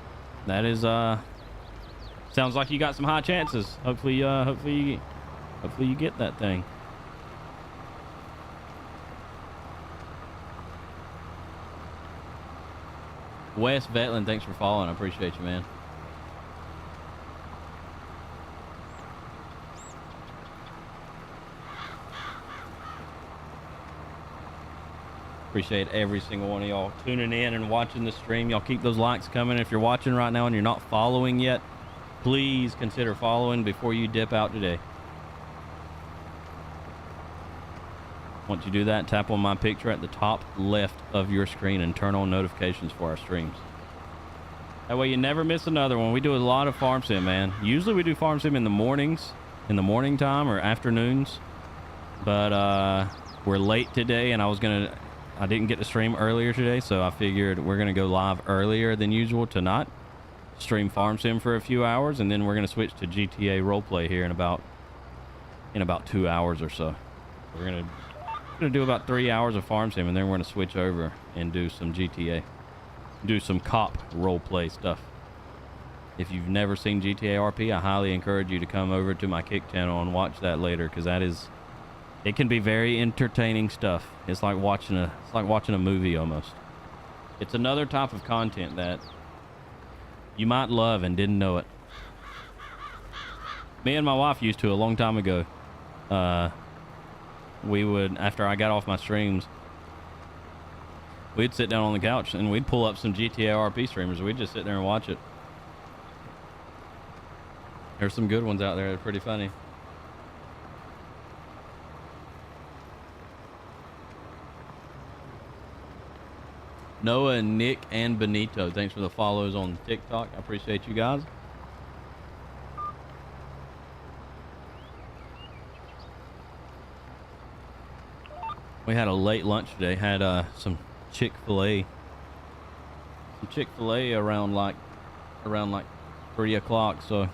that is sounds like you got some high chances. Hopefully you get that thing. Wes Vetlin, thanks for following. I appreciate you, man. Appreciate every single one of y'all tuning in and watching the stream. Y'all keep those likes coming. If you're watching right now and you're not following yet, please consider following before you dip out today. Once you do that, tap on my picture at the top left of your screen and turn on notifications for our streams. That way you never miss another one. We do a lot of farm sim, man. Usually we do farm sim in the mornings, in the morning time or afternoons. But we're late today, and I didn't get to stream earlier today, so I figured we're gonna go live earlier than usual tonight. Stream farm sim for a few hours, and then we're gonna switch to GTA roleplay here in about 2 hours or so. We're gonna do about 3 hours of farm sim, and then we're gonna switch over and do some GTA, do some cop roleplay stuff. If you've never seen GTA RP, I highly encourage you to come over to my Kick channel and watch that later, because it can be very entertaining stuff. It's like watching a movie almost. It's another type of content that you might love and didn't know it. Me and my wife used to a long time ago. We would, after I got off my streams, we'd sit down on the couch and we'd pull up some GTA RP streamers. We'd just sit there and watch it. There's some good ones out there that are pretty funny. Noah, Nick, and Benito, thanks for the follows on TikTok. I appreciate you guys. We had a late lunch today. Had some Chick-fil-A. Around like 3 o'clock. So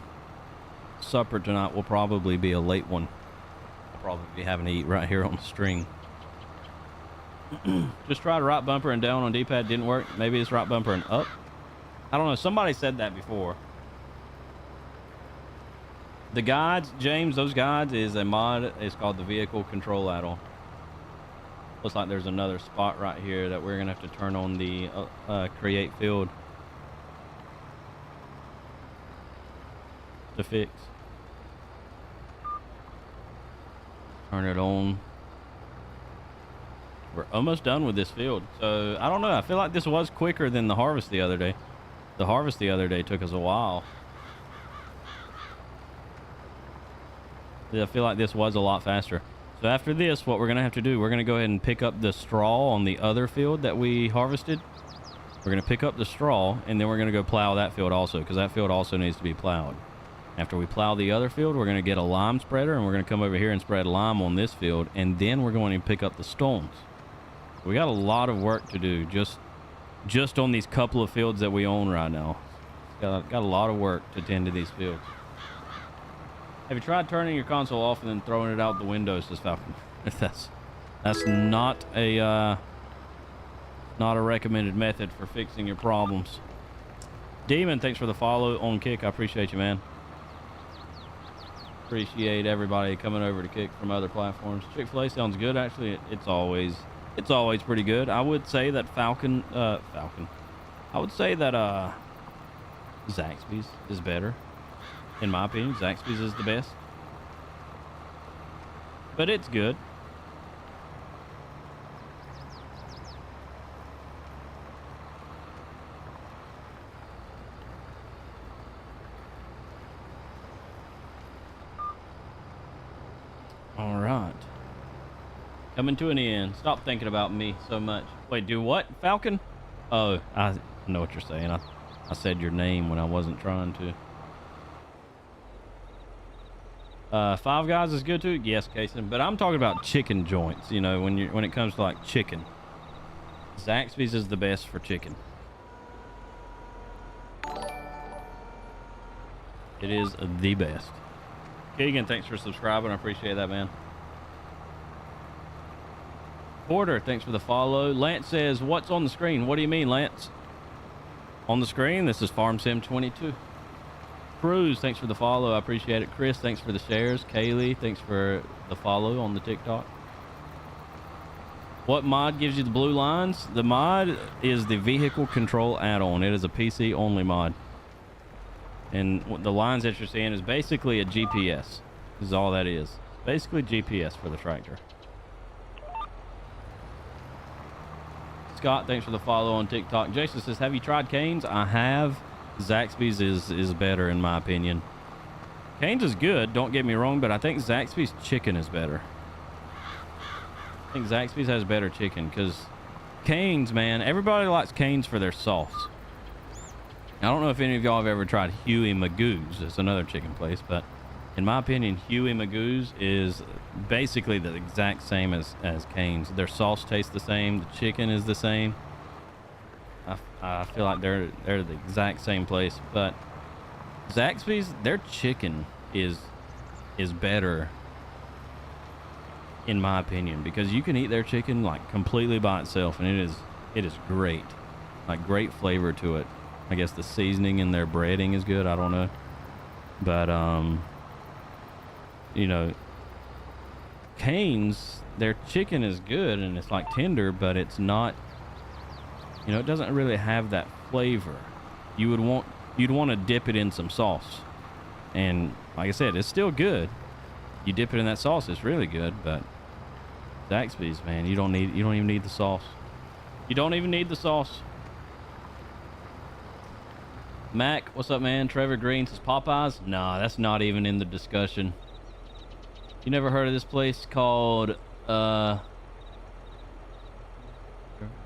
supper tonight will probably be a late one. I'll probably be having to eat right here on the stream. Just tried right bumper and down on D-pad, didn't work. Maybe it's right bumper and up. I don't know. Somebody said that before. The guides, James, those guides is a mod. It's called the vehicle control add-on. Looks like there's another spot right here that we're gonna have to turn on the create field to fix. Turn it on. We're almost done with this field, so I don't know. I feel like this was quicker than the harvest the other day. The harvest the other day took us a while. Yeah, I feel like this was a lot faster. So after this, what we're gonna have to do, we're gonna go ahead and pick up the straw on the other field that we harvested. We're gonna pick up the straw, and then we're gonna go plow that field also, because that field also needs to be plowed. After we plow the other field, we're gonna get a lime spreader, and we're gonna come over here and spread lime on this field, and then we're going to pick up the stones. We got a lot of work to do just on these couple of fields that we own right now. Got a lot of work to tend to these fields. Have you tried turning your console off and then throwing it out the window, says Falcon? That's not a recommended method for fixing your problems. Demon, thanks for the follow on Kick. I appreciate you, man. Appreciate everybody coming over to Kick from other platforms. Chick-fil-A sounds good, actually. It's always pretty good. I would say that Falcon. I would say that Zaxby's is better. In my opinion, Zaxby's is the best. But it's good. All right. Coming to an end. Stop thinking about me so much. Wait, do what, Falcon? Oh, I know what you're saying. I said your name when I wasn't trying to. Five Guys is good too. Yes, Kason. But I'm talking about chicken joints. You know, when it comes to like chicken, Zaxby's is the best for chicken. It is the best. Keegan, thanks for subscribing. I appreciate that, man. Porter, thanks for the follow. Lance says, "What's on the screen?" What do you mean, Lance? On the screen, this is Farm Sim 22. Cruz, thanks for the follow. I appreciate it. Chris, thanks for the shares. Kaylee, thanks for the follow on the TikTok. What mod gives you the blue lines? The mod is the vehicle control add-on. It is a PC only mod. And the lines that you're seeing is basically a GPS. This is all that is. Basically GPS for the tractor. Scott, thanks for the follow on TikTok. Jason says, "Have you tried Cane's?" I have. Zaxby's is better in my opinion. Cane's is good, don't get me wrong, but I think Zaxby's chicken is better. I think Zaxby's has better chicken, because Cane's, man, everybody likes Cane's for their sauce. I don't know if any of y'all have ever tried Huey Magoo's. It's another chicken place, but in my opinion, Huey Magoo's is basically the exact same as Cane's. Their sauce tastes the same. The chicken is the same. I feel like they're the exact same place, but Zaxby's, their chicken is better in my opinion, because you can eat their chicken like completely by itself, and it is great, like great flavor to it. I guess the seasoning in their breading is good. I don't know, but you know, Cane's, their chicken is good and it's like tender, but it's not, you know, it doesn't really have that flavor. You'd want to dip it in some sauce, and like I said, it's still good. You dip it in that sauce, it's really good. But Zaxby's, man, you don't even need the sauce. You don't even need the sauce. Mac, what's up, man? Trevor Green says Popeyes. Nah, that's not even in the discussion. You never heard of this place called Nah,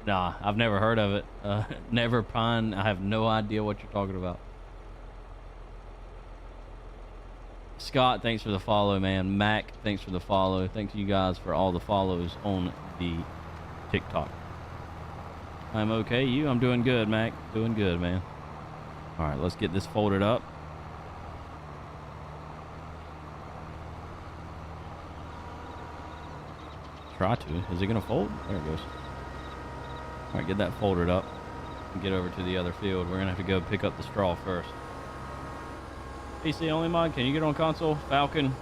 I've never heard of it. Never Pine. I have no idea what you're talking about. Scott, thanks for the follow, man. Mac, thanks for the follow. Thanks you guys for all the follows on the TikTok. I'm okay. I'm doing good, Mac. Doing good, man. All right, let's get this folded up. Try to. Is it gonna fold? There it goes. All right, get that folded up and get over to the other field. We're gonna have to go pick up the straw first. PC only mod, can you get on console? Falcon,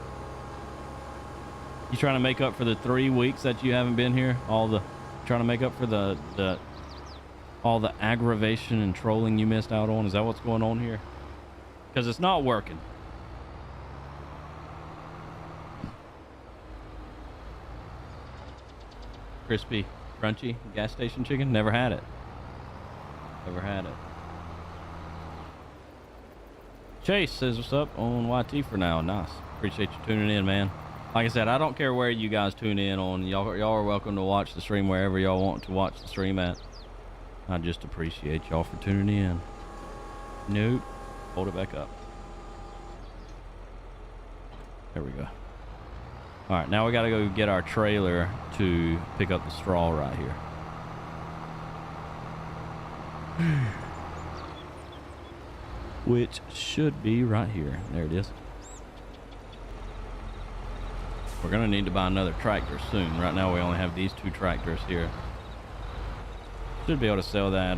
you trying to make up for the 3 weeks that you haven't been here? Trying to make up for all the aggravation and trolling you missed out on? Is that what's going on here? Because it's not working. Crispy, crunchy, gas station chicken. Never had it. Never had it. Chase says what's up on YT for now. Nice. Appreciate you tuning in, man. Like I said, I don't care where you guys tune in on. Y'all are welcome to watch the stream wherever y'all want to watch the stream at. I just appreciate y'all for tuning in. Nope. Hold it back up. There we go. All right, now we got to go get our trailer to pick up the straw right here. Which should be right here. There it is. We're going to need to buy another tractor soon. Right now we only have these 2 tractors here. Should be able to sell that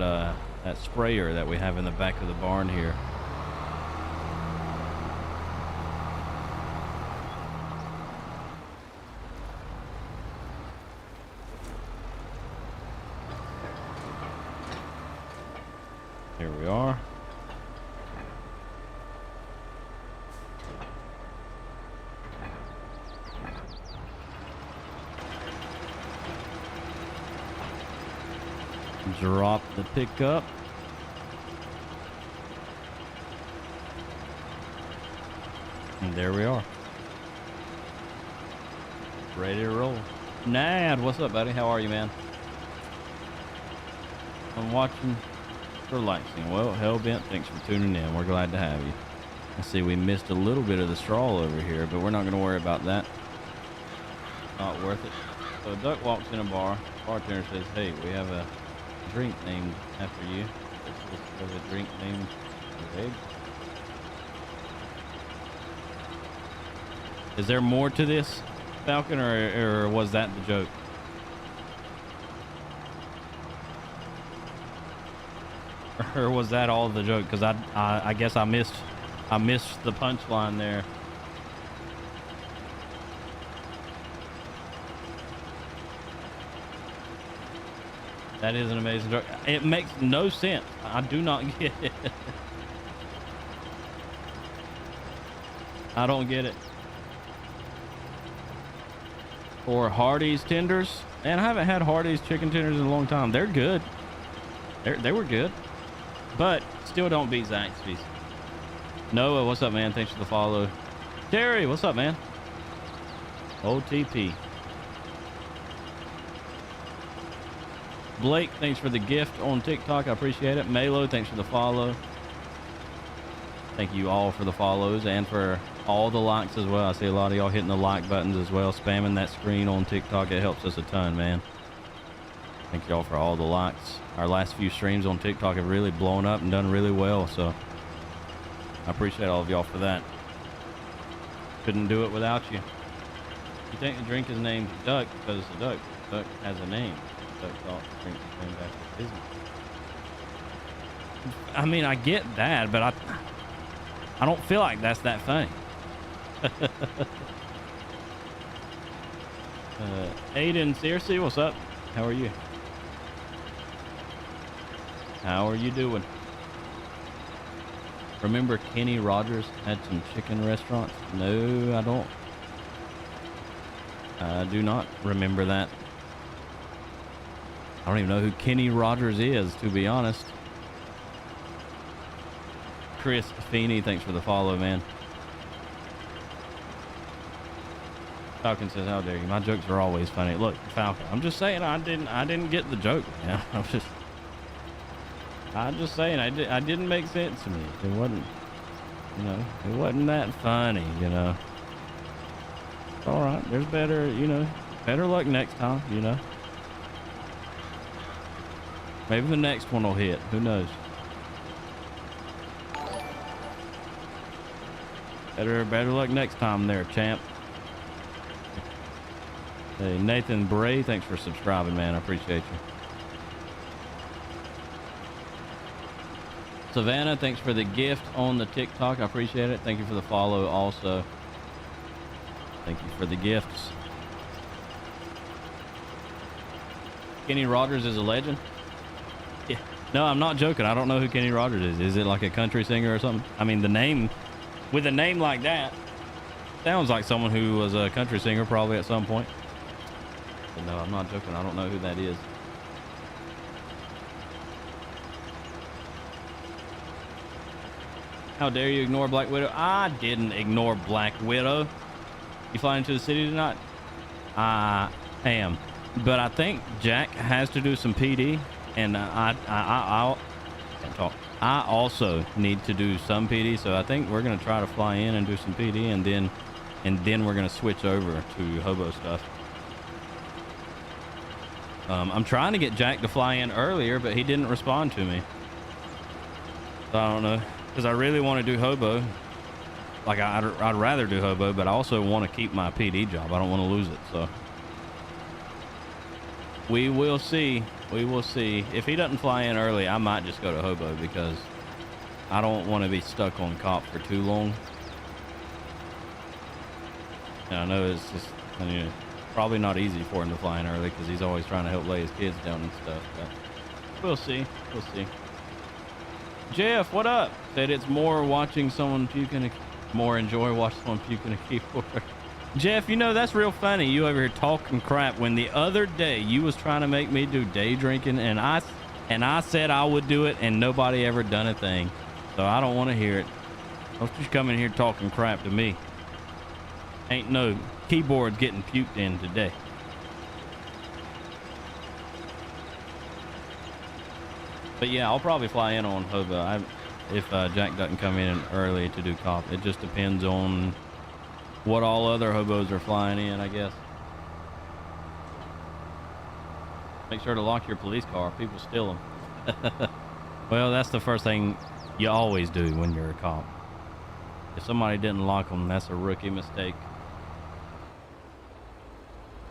that sprayer that we have in the back of the barn here. Here we are. Drop the pickup. And there we are. Ready to roll. Nad, what's up, buddy? How are you, man? I'm watching, relaxing. Well, Hellbent, thanks for tuning in. We're glad to have you. I see we missed a little bit of the straw over here, but we're not going to worry about that. Not worth it. So Duck walks in a bar. Bartender says, hey, we have a drink named after you. This is a drink named Greg. Is there more to this, Falcon, or was that the joke? Or was that all the joke? Because I guess I missed the punchline there. That is an amazing joke. It makes no sense. I do not get it. I don't get it. Or Hardee's tenders. Man, I haven't had Hardee's chicken tenders in a long time. They're good. They were good. But still don't beat Zaxby's. Noah, what's up, man? Thanks for the follow. Terry, what's up, man? OTP. Blake, thanks for the gift on TikTok. I appreciate it. Malo, thanks for the follow. Thank you all for the follows and for all the likes as well. I see a lot of y'all hitting the like buttons as well, spamming that screen on TikTok. It helps us a ton, man. Thank y'all for all the likes. Our last few streams on TikTok have really blown up and done really well, so I appreciate all of y'all for that. Couldn't do it without you. You think the drink is named Duck because it's a duck. Duck has a name. Duck thought the drink was named after his name. I mean, I get that, but I don't feel like that's that funny. Aiden, seriously, what's up? How are you? How are you doing? Remember Kenny Rogers had some chicken restaurants? No, I don't. I do not remember that. I don't even know who Kenny Rogers is, to be honest. Chris Feeney, thanks for the follow, man. Falcon says, "How dare you? My jokes are always funny." Look, Falcon, I'm just saying I didn't get the joke, man. I'm just saying I didn't make sense to me. It wasn't, you know, it wasn't that funny, you know. It's all right. There's better, you know, better luck next time, you know. Maybe the next one will hit. Who knows? Better luck next time there, champ. Hey, Nathan Bray, thanks for subscribing, man. I appreciate you. Savannah, thanks for the gift on the TikTok. I appreciate it. Thank you for the follow also. Thank you for the gifts. Kenny Rogers is a legend? Yeah. No, I'm not joking. I don't know who Kenny Rogers is. Is it like a country singer or something? I mean, the name, with a name like that, sounds like someone who was a country singer probably at some point. But no, I'm not joking. I don't know who that is. How dare you ignore Black Widow? I didn't ignore Black Widow. You flying into the city tonight? I am. But I think Jack has to do some PD, and I'll can't talk. I also need to do some PD, so I think we're gonna try to fly in and do some PD, and then we're gonna switch over to hobo stuff. I'm trying to get Jack to fly in earlier, but he didn't respond to me. So I don't know, because I really want to do hobo. Like I'd rather do hobo, but I also want to keep my PD job. I don't want to lose it, so we will see. We will see. If he doesn't fly in early, I might just go to hobo because I don't want to be stuck on cop for too long. And I know it's just, you know, probably not easy for him to fly in early because he's always trying to help lay his kids down and stuff, but we'll see. We'll see. Jeff, what up? Said it's more watching someone puke in a, more enjoy watching someone puke in a keyboard. Jeff, you know, that's real funny. You over here talking crap when the other day you was trying to make me do day drinking, and I said I would do it, and nobody ever done a thing. So I don't want to hear it. Don't you come in here talking crap to me. Ain't no keyboards getting puked in today. But yeah, I'll probably fly in on hobo if Jack doesn't come in early to do cop. It just depends on what all other hobos are flying in, I guess. Make sure to lock your police car. People steal them. Well, that's the first thing you always do when you're a cop. If somebody didn't lock them, that's a rookie mistake.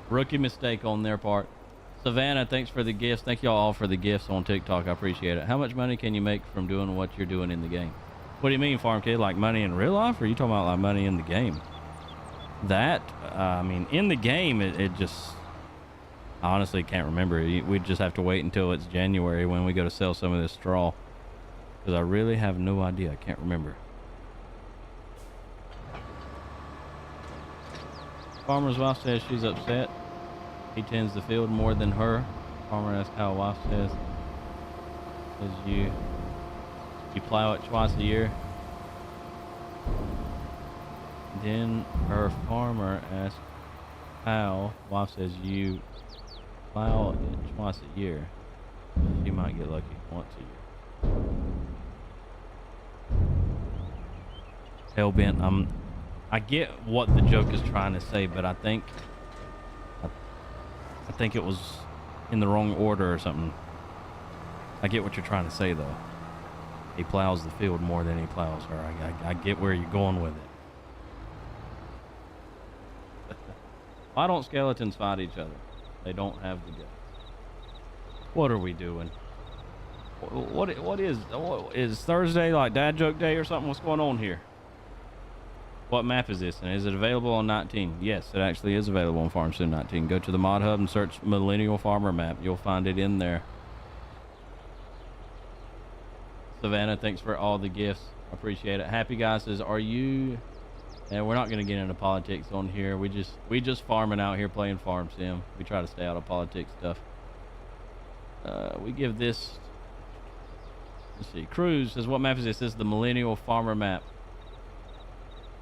Rookie mistake on their part. Savannah, thanks for the gifts. Thank y'all all for the gifts on TikTok. I appreciate it. How much money can you make from doing what you're doing in the game? What do you mean, Farm Kid? Like money in real life, or are you talking about like money in the game? That, I mean, in the game, it just, I honestly can't remember. We just have to wait until it's January when we go to sell some of this straw. Because I really have no idea. I can't remember. Farmer's wife says she's upset. He tends the field more than her. Farmer asks how wife says. Says you plow it twice a year. Then her farmer asks how. Wife says you plow it twice a year. She might get lucky once a year. hell-bent. I get what the joke is trying to say, but I think it was in the wrong order or something. I get what you're trying to say, though. He plows the field more than he plows her. I get where you're going with it. Why don't skeletons fight each other? They don't have the guts. What are we doing? What is Thursday like dad joke day or something? What's going on here? What map is this? And is it available on 19? Yes, it actually is available on Farm Sim 19. Go to the mod hub and search Millennial Farmer map. You'll find it in there. Savannah, thanks for all the gifts. I appreciate it. Happy Guy says, are you... And we're not going to get into politics on here. We just farming out here playing Farm Sim. We try to stay out of politics stuff. We give this... Let's see. Cruz says, what map is this? This is the Millennial Farmer map.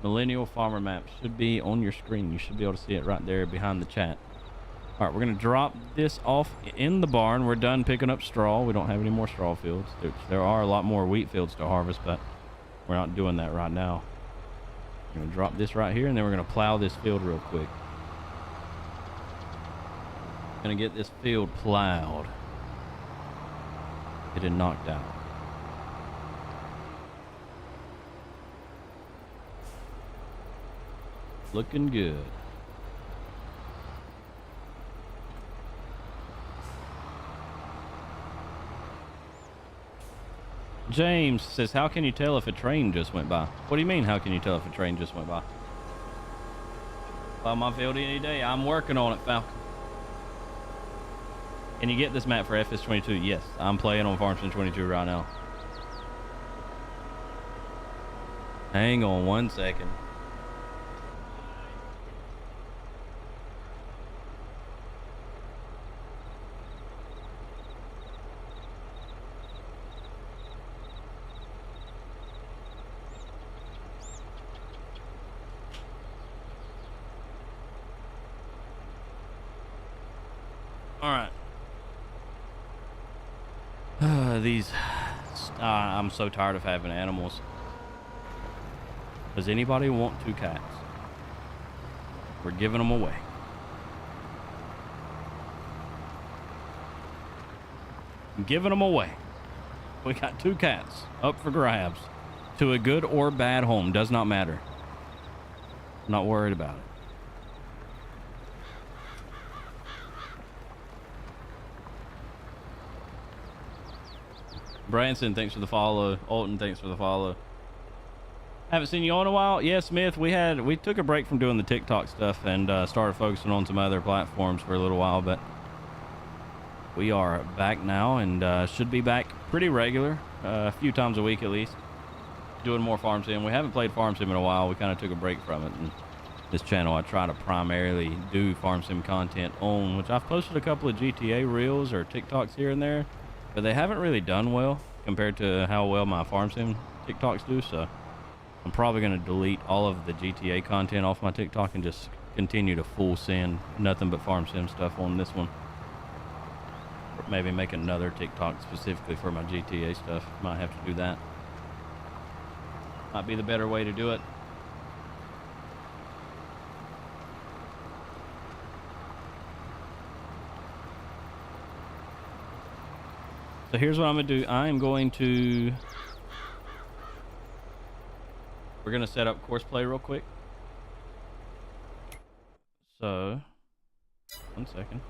Millennial Farmer map should be on your screen. You should be able to see it right there behind the chat. All right, we're going to drop this off in the barn. We're done picking up straw. We don't have any more straw fields. There are a lot more wheat fields to harvest, but we're not doing that right now. We're going to drop this right here, and then we're going to plow this field real quick. Going to get this field plowed. Get it knocked out. Looking good. James says, how can you tell if a train just went by? What do you mean, how can you tell if a train just went by? Plow my field any day. I'm working on it, Falcon. Can you get this map for FS22? Yes, I'm playing on Farm Sim 22 right now. Hang on 1 second. I'm so tired of having animals. Does anybody want 2 cats? We're giving them away. I'm giving them away. We got 2 cats up for grabs to a good or bad home. Does not matter. Not worried about it. Branson, thanks for the follow. Alton, thanks for the follow. Haven't seen you on a while. Yeah, Smith, we took a break from doing the TikTok stuff and started focusing on some other platforms for a little while, but we are back now and should be back pretty regular, a few times a week at least, doing more Farm Sim. We haven't played Farm Sim in a while. We kind of took a break from it, and this channel I try to primarily do Farm Sim content on, which I've posted a couple of GTA reels or TikToks here and there, but they haven't really done well compared to how well my Farm Sim TikToks do, so I'm probably going to delete all of the GTA content off my TikTok and just continue to full send nothing but Farm Sim stuff on this one. Or maybe make another TikTok specifically for my GTA stuff. Might have to do that. Might be the better way to do it. So here's what I'm going to do. We're going to set up course play real quick. So, 1 second.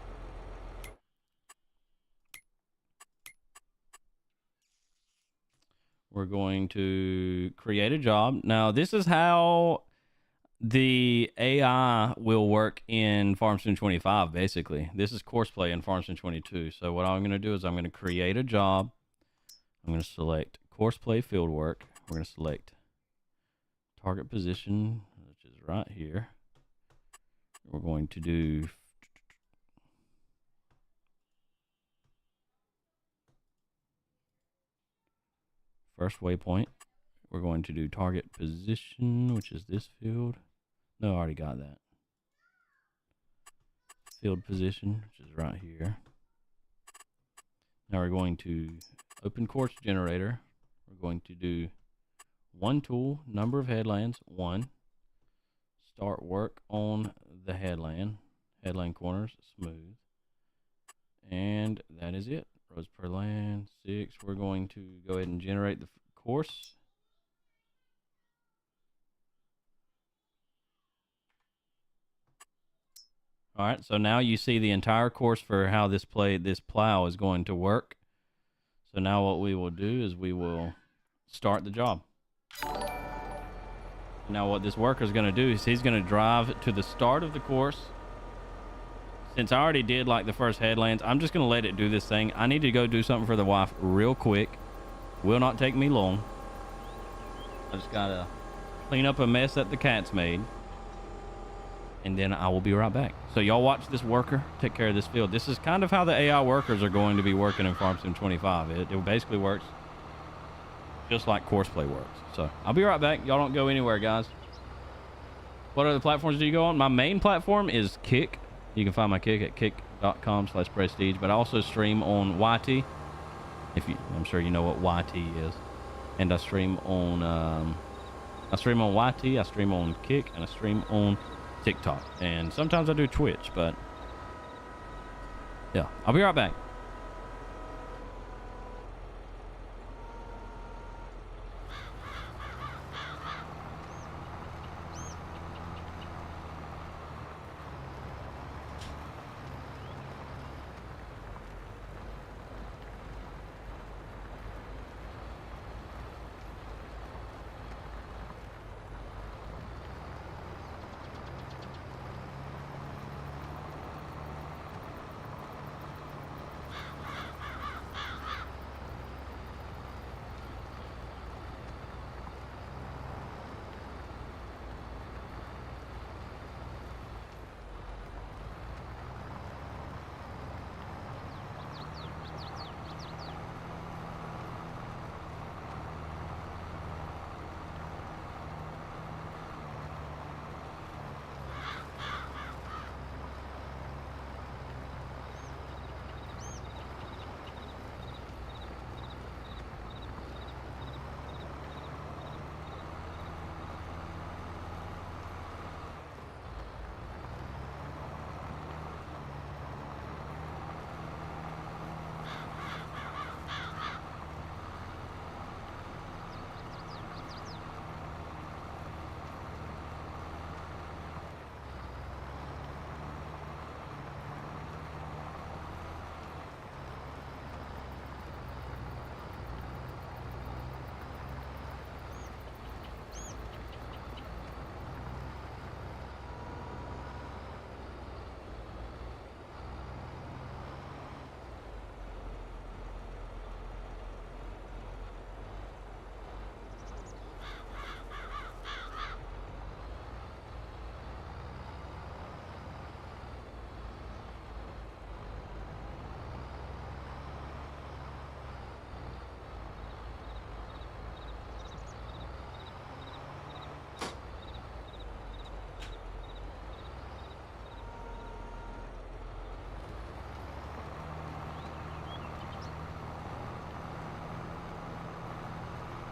We're going to create a job. Now, this is how the AI will work in Farm Sim 25, basically. This is course play in Farm Sim 22. So what I'm going to do is I'm going to create a job. I'm going to select course play field work. We're going to select target position, which is right here. We're going to do first waypoint. We're going to do target position, which is this field. No, I already got that. Field position, which is right here. Now we're going to open course generator. We're going to do one tool, number of headlands, 1. Start work on the headland. Headland corners, smooth. And that is it. Rows per land, 6. We're going to go ahead and generate the course. All right, so now you see the entire course for how this plow is going to work. So now what we will do is we will start the job. Now what this worker is going to do is he's going to drive to the start of the course. Since I already did like the first headlands, I'm just going to let it do this thing. I need to go do something for the wife real quick. Will not take me long. I just got to clean up a mess that the cat's made. And then I will be right back. So y'all watch this worker take care of this field. This is kind of how the AI workers are going to be working in Farm Sim 25. It basically works just like Courseplay works. So I'll be right back. Y'all don't go anywhere, guys. What other platforms do you go on? My main platform is Kick. You can find my Kick at kick.com/prestige. But I also stream on YT. I'm sure you know what YT is. And I stream on YT. I stream on Kick, and I stream on TikTok, and sometimes I do Twitch, but yeah, I'll be right back.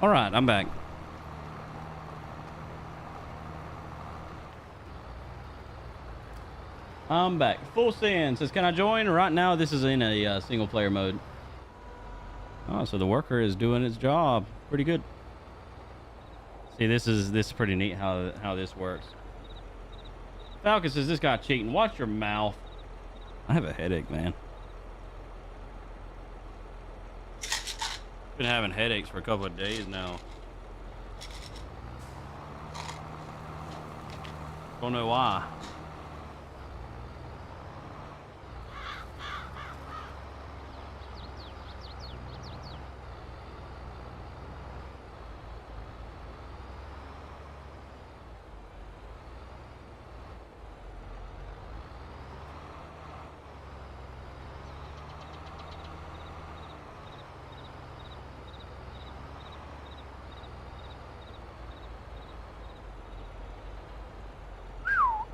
All right, I'm back. I'm back. Full Send says, can I join? Right now, this is in a single player mode. Oh, so the worker is doing its job. Pretty good. See, this is pretty neat how this works. Falcon says, this guy cheating. Watch your mouth. I have a headache, man. Been having headaches for a couple of days now. Don't know why.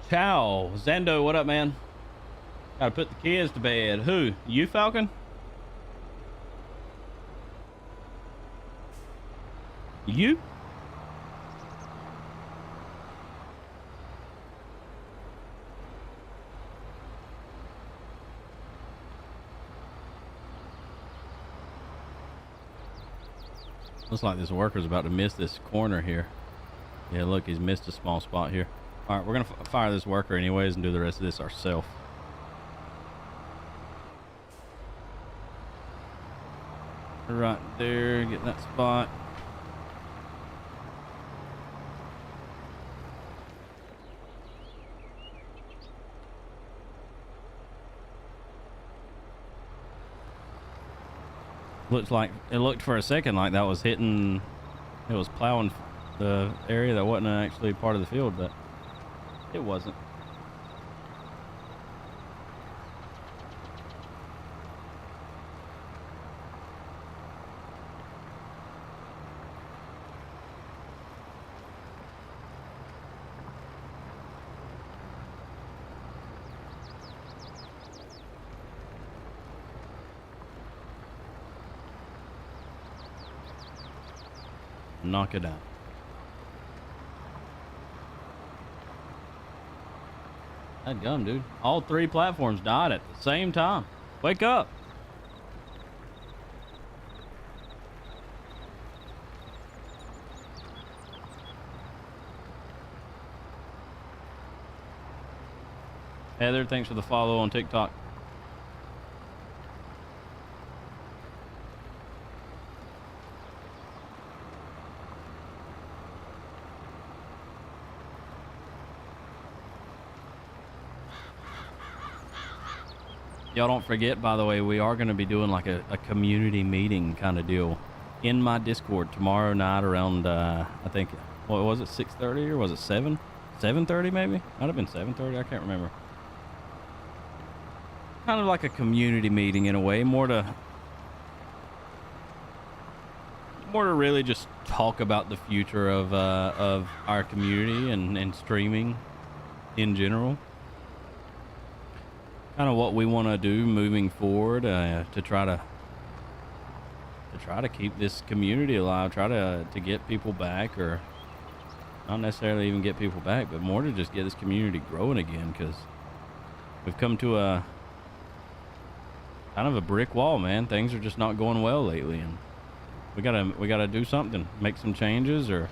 Ciao. Zando, what up, man? Gotta put the kids to bed. Who? You, Falcon? You? Looks like this worker's about to miss this corner here. Yeah, look, he's missed a small spot here. All right, we're gonna fire this worker anyways and do the rest of this ourselves. Right there, get that spot. Looks like it looked for a second like that was hitting, it was plowing the area that wasn't actually part of the field, but it wasn't. Knock it out. That gum, dude. All three platforms died at the same time. Wake up. Heather, thanks for the follow on TikTok. Y'all don't forget, by the way, we are going to be doing like a community meeting kind of deal in my Discord tomorrow night around, I think, what was it, 6:30 or was it 7? 7:30 maybe? Might have been 7:30, I can't remember. Kind of like a community meeting in a way, more to really just talk about the future of our community and streaming in general. Kind of what we want to do moving forward to try to keep this community alive, try to get people back, or not necessarily even get people back, but more to just get this community growing again, because we've come to a kind of a brick wall, man. Things are just not going well lately, and we gotta do something, make some changes or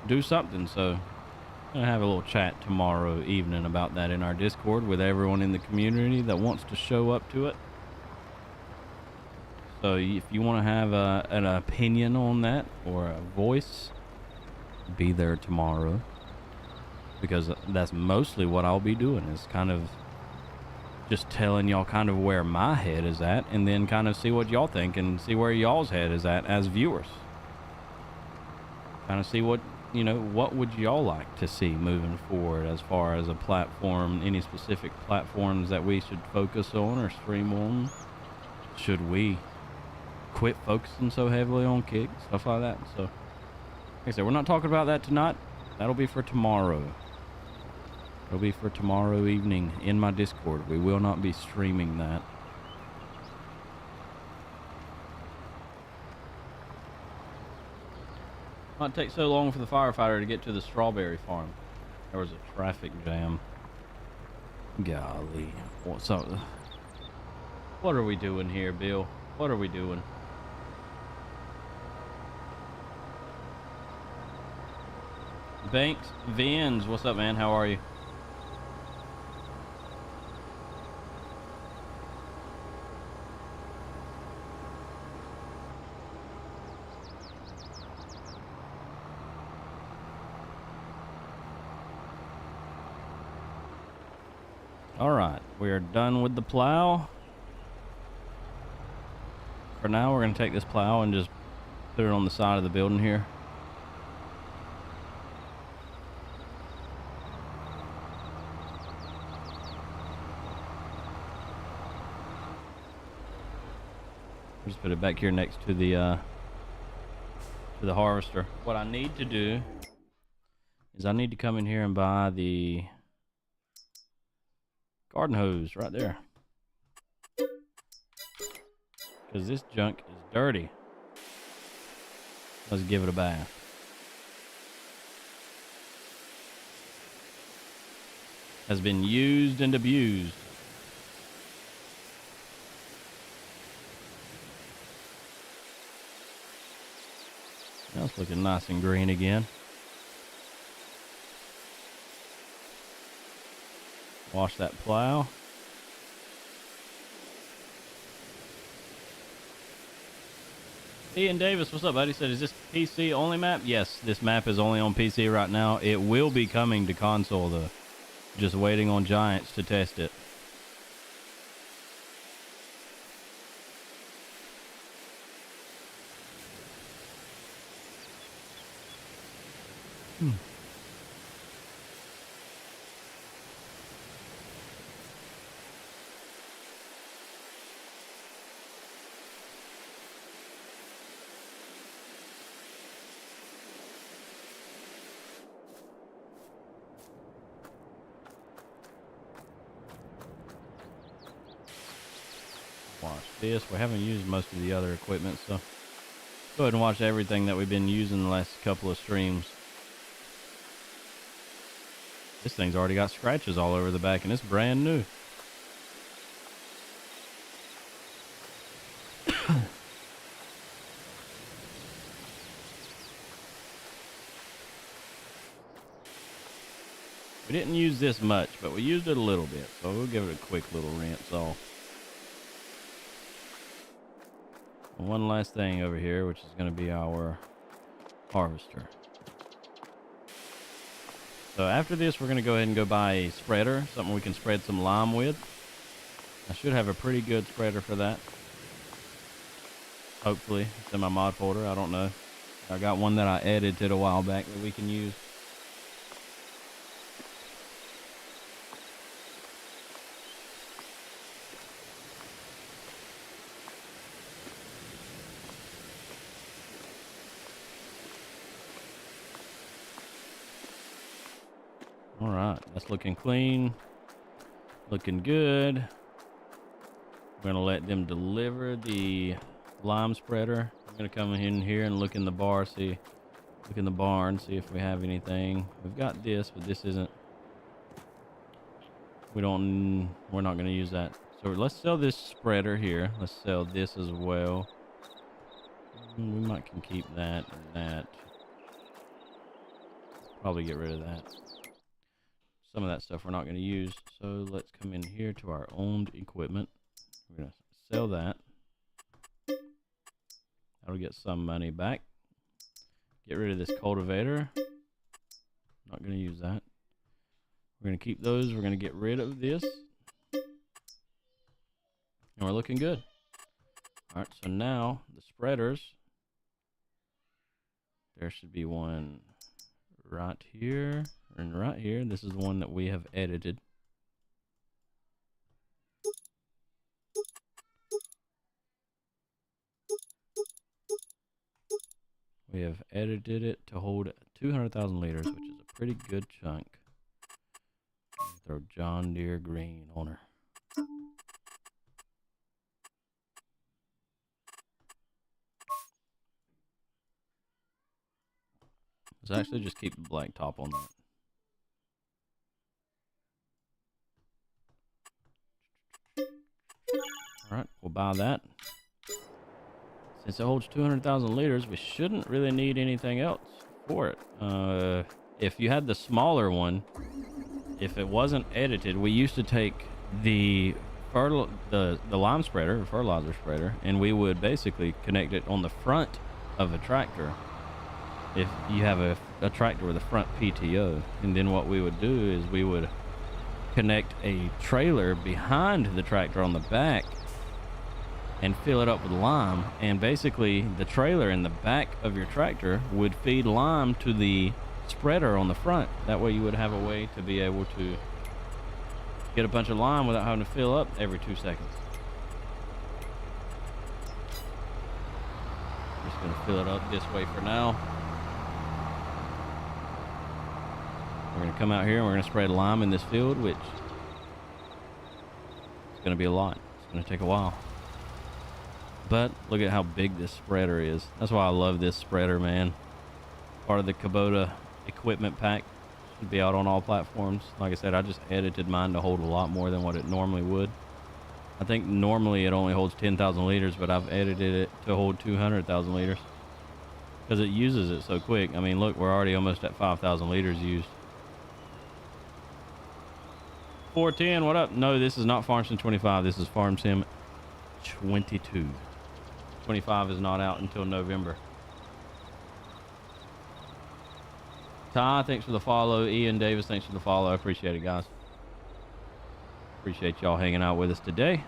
do something. So I'm gonna have a little chat tomorrow evening about that in our Discord with everyone in the community that wants to show up to it. So if you want to have an opinion on that or a voice, be there tomorrow, because that's mostly what I'll be doing, is kind of just telling y'all kind of where my head is at, and then kind of see what y'all think and see where y'all's head is at as viewers. Kind of see what, you know, what would y'all like to see moving forward as far as a platform, any specific platforms that we should focus on or stream on? Should we quit focusing so heavily on Kick, stuff like that? So, like I said, we're not talking about that tonight. That'll be for tomorrow. It'll be for tomorrow evening in my Discord. We will not be streaming that. Might take so long for the firefighter to get to the strawberry farm. There was a traffic jam. Golly. What's up? What are we doing here, Bill? What are we doing? Banks Vins, what's up, man? How are you? All right, we are done with the plow. For now, we're going to take this plow and just put it on the side of the building here. Just put it back here next to the harvester. What I need to do is I need to come in here and buy the garden hose right there, because this junk is dirty. Let's give it a bath. Has been used and abused. Now it's looking nice and green again. Wash that plow. Ian Davis, what's up, buddy? Said, is this PC only map? Yes, this map is only on PC right now. It will be coming to console, though. Just waiting on Giants to test it. Watch this. We haven't used most of the other equipment, so go ahead and watch everything that we've been using the last couple of streams. This thing's already got scratches all over the back, and it's brand new. We didn't use this much, but we used it a little bit, so we'll give it a quick little rinse off. One last thing over here, which is going to be our harvester. So after this, we're going to go ahead and go buy a spreader, something we can spread some lime with. I should have a pretty good spreader for that. Hopefully, it's in my mod folder. I don't know. I got one that I edited a while back that we can use. All right, that's looking clean, looking good. We're gonna let them deliver the lime spreader. I'm gonna come in here and look in the barn, see if we have anything. We've got this, but this isn't. We're not gonna use that. So let's sell this spreader here. Let's sell this as well. We might can keep that and that. Probably get rid of that. Some of that stuff we're not going to use, so let's come in here to our owned equipment. We're going to sell that. That'll get some money back. Get rid of this cultivator. Not going to use that. We're going to keep those. We're going to get rid of this. And we're looking good. All right, so now the spreaders. There should be one right here. And right here, this is the one that we have edited. We have edited it to hold 200,000 liters, which is a pretty good chunk. Throw John Deere green on her. Let's actually just keep the black top on that. All right, we'll buy that. Since it holds 200,000 liters, we shouldn't really need anything else for it. If you had the smaller one, if it wasn't edited, we used to take the lime spreader, or fertilizer spreader, and we would basically connect it on the front of a tractor. If you have a tractor with a front PTO, and then what we would do is we would connect a trailer behind the tractor on the back and fill it up with lime, and basically the trailer in the back of your tractor would feed lime to the spreader on the front. That way you would have a way to be able to get a bunch of lime without having to fill up every 2 seconds. I'm just going to fill it up this way for now. We're going to come out here and we're going to spread lime in this field, which is going to be a lot. It's going to take a while. But look at how big this spreader is. That's why I love this spreader, man. Part of the Kubota equipment pack. Should be out on all platforms. Like I said, I just edited mine to hold a lot more than what it normally would. I think normally it only holds 10,000 liters, but I've edited it to hold 200,000 liters. because it uses it so quick. I mean, look, we're already almost at 5,000 liters used. 410, what up? No, this is not Farm Sim 25. This is Farm Sim 22. 25 is not out until November. Ty, thanks for the follow. Ian Davis, thanks for the follow. I appreciate it, guys. Appreciate y'all hanging out with us today.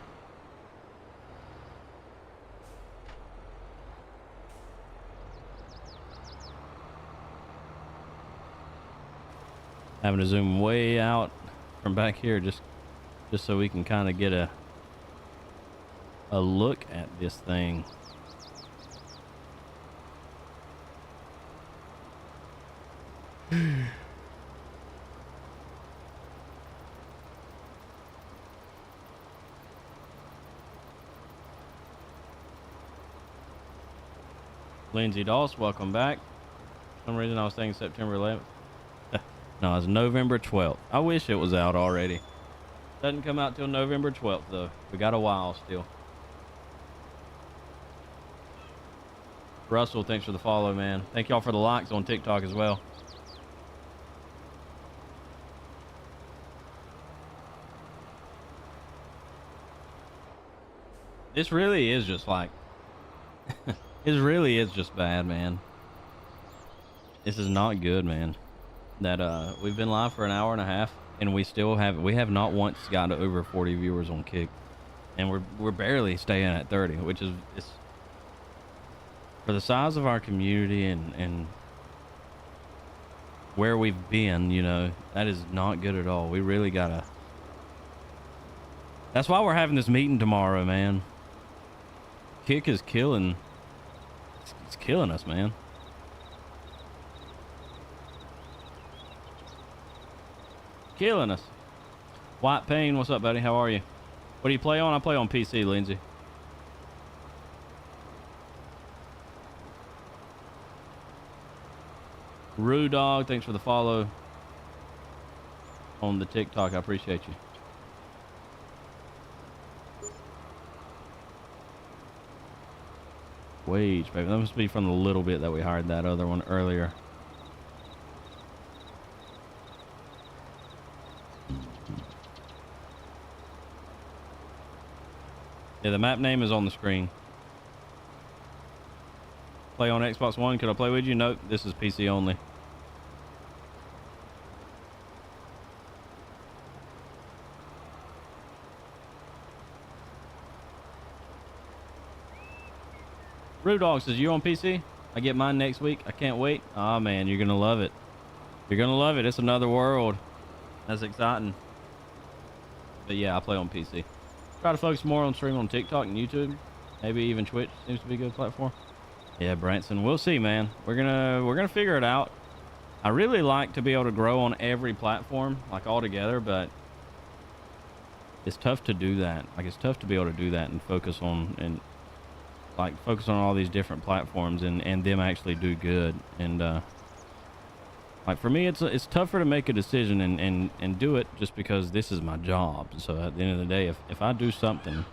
Having to zoom way out from back here just so we can kind of get a look at this thing. Lindsay Doss, welcome back. For some reason I was saying September 11th. No, it's November 12th. I wish it was out already. Doesn't come out till November 12th though. We got a while still. Russell, thanks for the follow, man. Thank y'all for the likes on TikTok as well. This really is just like, it really is just bad, man. This is not good, man. That we've been live for an hour and a half and we have not once got to over 40 viewers on Kick, and we're barely staying at 30, which is, it's for the size of our community and where we've been, you know, that is not good at all. We really gotta, that's why we're having this meeting tomorrow, man. Kick is killing, it's killing us, man. Killing us. White Pain, what's up, buddy? How are you? What do you play on? I play on PC, Lindsay. Rue Dog, thanks for the follow on the TikTok. I appreciate you. Wage, baby. That must be from the little bit that we hired that other one earlier. Yeah, the map name is on the screen. Play on Xbox One. Could I play with you? Nope. This is PC only. Rude Dog says, you on PC? I get mine next week. I can't wait. Oh man, you're gonna love it. You're gonna love it. It's another world. That's exciting. But yeah, I play on PC. Try to focus more on streaming on TikTok and YouTube. Maybe even Twitch seems to be a good platform. Yeah, Branson, we'll see, man. We're gonna figure it out. I really like to be able to grow on every platform, like all together, but it's tough to do that. Like, it's tough to be able to do that and focus on all these different platforms and them actually do good. And like for me, it's tougher to make a decision and do it just because this is my job. So at the end of the day, if I do something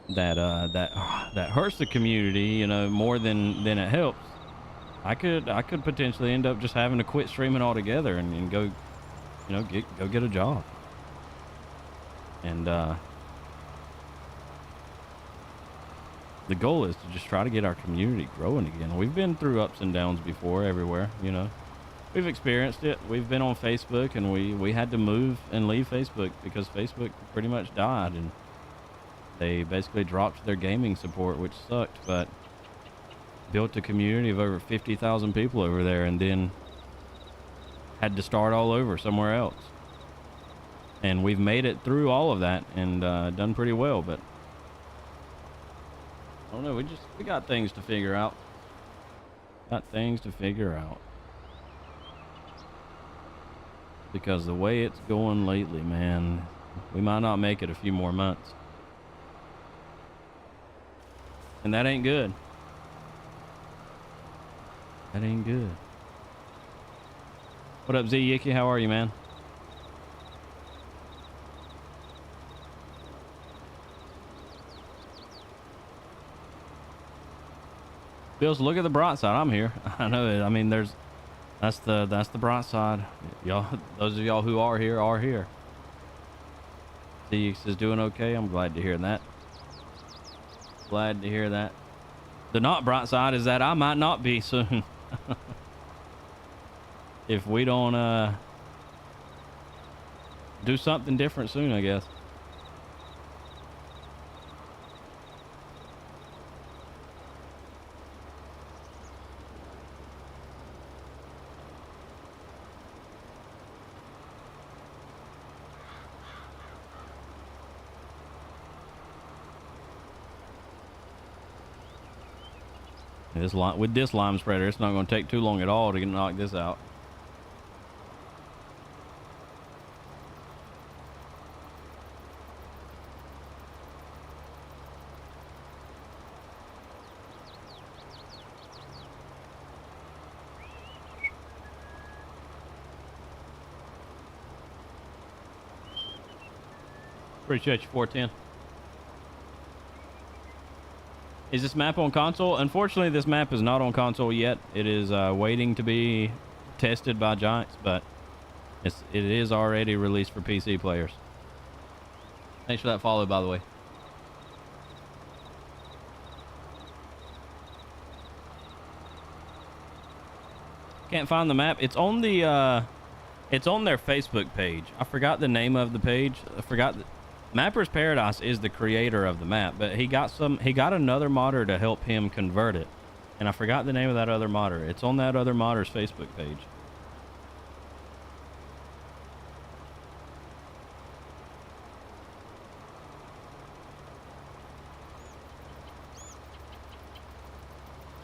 that hurts the community, you know, more than it helps, I could potentially end up just having to quit streaming altogether and go, you know, go get a job. And the goal is to just try to get our community growing again. We've been through ups and downs before everywhere, you know. We've experienced it. We've been on Facebook, and we had to move and leave Facebook because Facebook pretty much died, and they basically dropped their gaming support, which sucked, but built a community of over 50,000 people over there, and then had to start all over somewhere else. And we've made it through all of that and done pretty well, but I don't know, we got things to figure out. Got things to figure out. Because the way it's going lately, man, we might not make it a few more months. And that ain't good. That ain't good. What up, Z Yicky? How are you, man? Bills, look at the bright side. I'm here. I know it. I mean, that's the bright side. Y'all, those of y'all who are here are here. CX is doing okay. I'm glad to hear that. Glad to hear that. The not bright side is that I might not be soon. If we don't do something different soon, I guess. With this lime spreader, it's not going to take too long at all to knock this out. Appreciate you, 410. Is this map on console? Unfortunately, this map is not on console yet. It is waiting to be tested by Giants, but it is already released for PC players. Thanks for that follow, by the way. Can't find the map. It's on the it's on their Facebook page. I forgot the name of the page. I forgot. Mapper's Paradise is the creator of the map, but he got another modder to help him convert it. And I forgot the name of that other modder. It's on that other modder's Facebook page.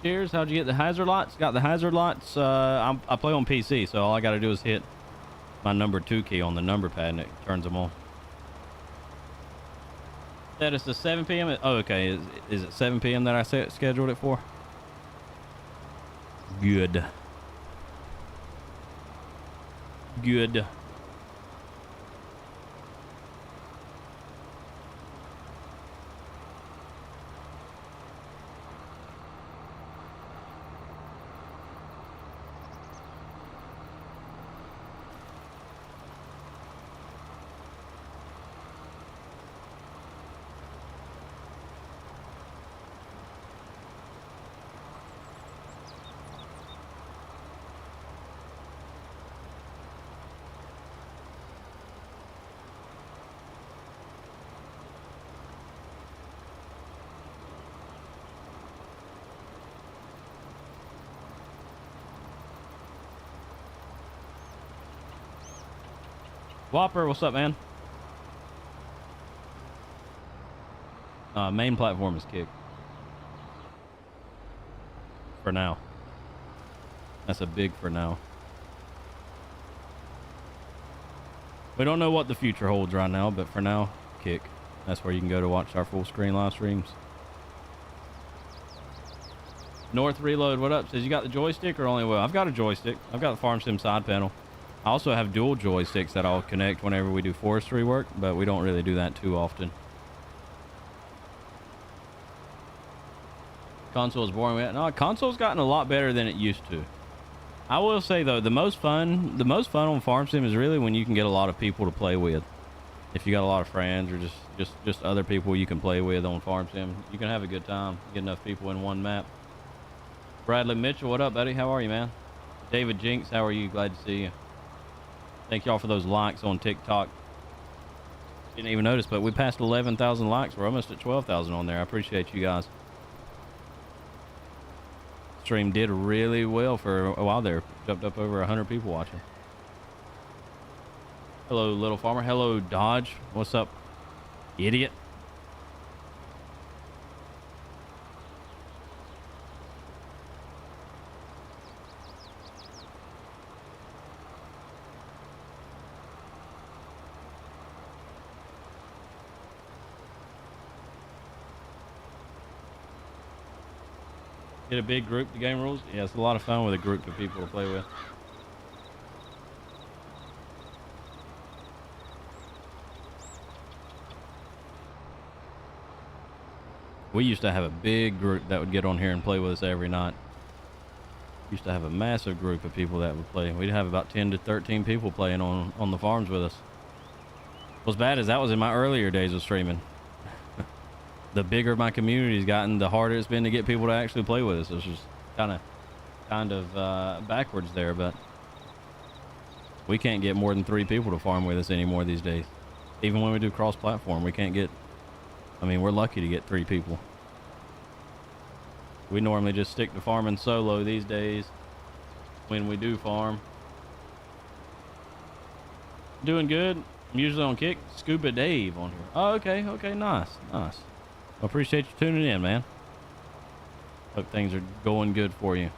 Cheers. How'd you get the hazard lights? Got the hazard lights. I play on PC, so all I got to do is hit my number 2 key on the number pad and it turns them on. That is the 7 p.m. Oh, okay. Is it 7 p.m. that I scheduled it for? Good. Good. Whopper, what's up, man? Main platform is kicked. For now. That's a big for now. We don't know what the future holds right now, but for now, kick. That's where you can go to watch our full screen live streams. North Reload, what up? Says you got the joystick or only will? I've got a joystick. I've got the Farm Sim side panel. I also have dual joysticks that I'll connect whenever we do forestry work, but we don't really do that too often. Console is boring. No, console's gotten a lot better than it used to. I will say though, the most fun on Farm Sim is really when you can get a lot of people to play with. If you got a lot of friends or just other people you can play with on Farm Sim, you can have a good time. Get enough people in one map. Bradley Mitchell, what up, buddy? How are you, man? David Jinks, how are you? Glad to see you. Thank y'all for those likes on TikTok. Didn't even notice, but we passed 11,000 likes. We're almost at 12,000 on there. I appreciate you guys. Stream did really well for a while there. Jumped up over 100 people watching. Hello, Little Farmer. Hello, Dodge. What's up, idiot? Get a big group, the game rules. Yeah, it's a lot of fun with a group of people to play with. We used to have a big group that would get on here and play with us every night. Used to have a massive group of people that would play. We'd have about 10 to 13 people playing on the farms with us. What's bad is that was in my earlier days of streaming. The bigger my community's gotten, the harder it's been to get people to actually play with us. It's just kind of backwards there, but we can't get more than 3 people to farm with us anymore these days. Even when we do cross-platform, we can't get, I mean, we're lucky to get 3 people. We normally just stick to farming solo these days when we do farm. Doing good. I'm usually on kick. Scuba Dave on here. Oh, okay. Okay, nice. Nice. I appreciate you tuning in, man. Hope things are going good for you.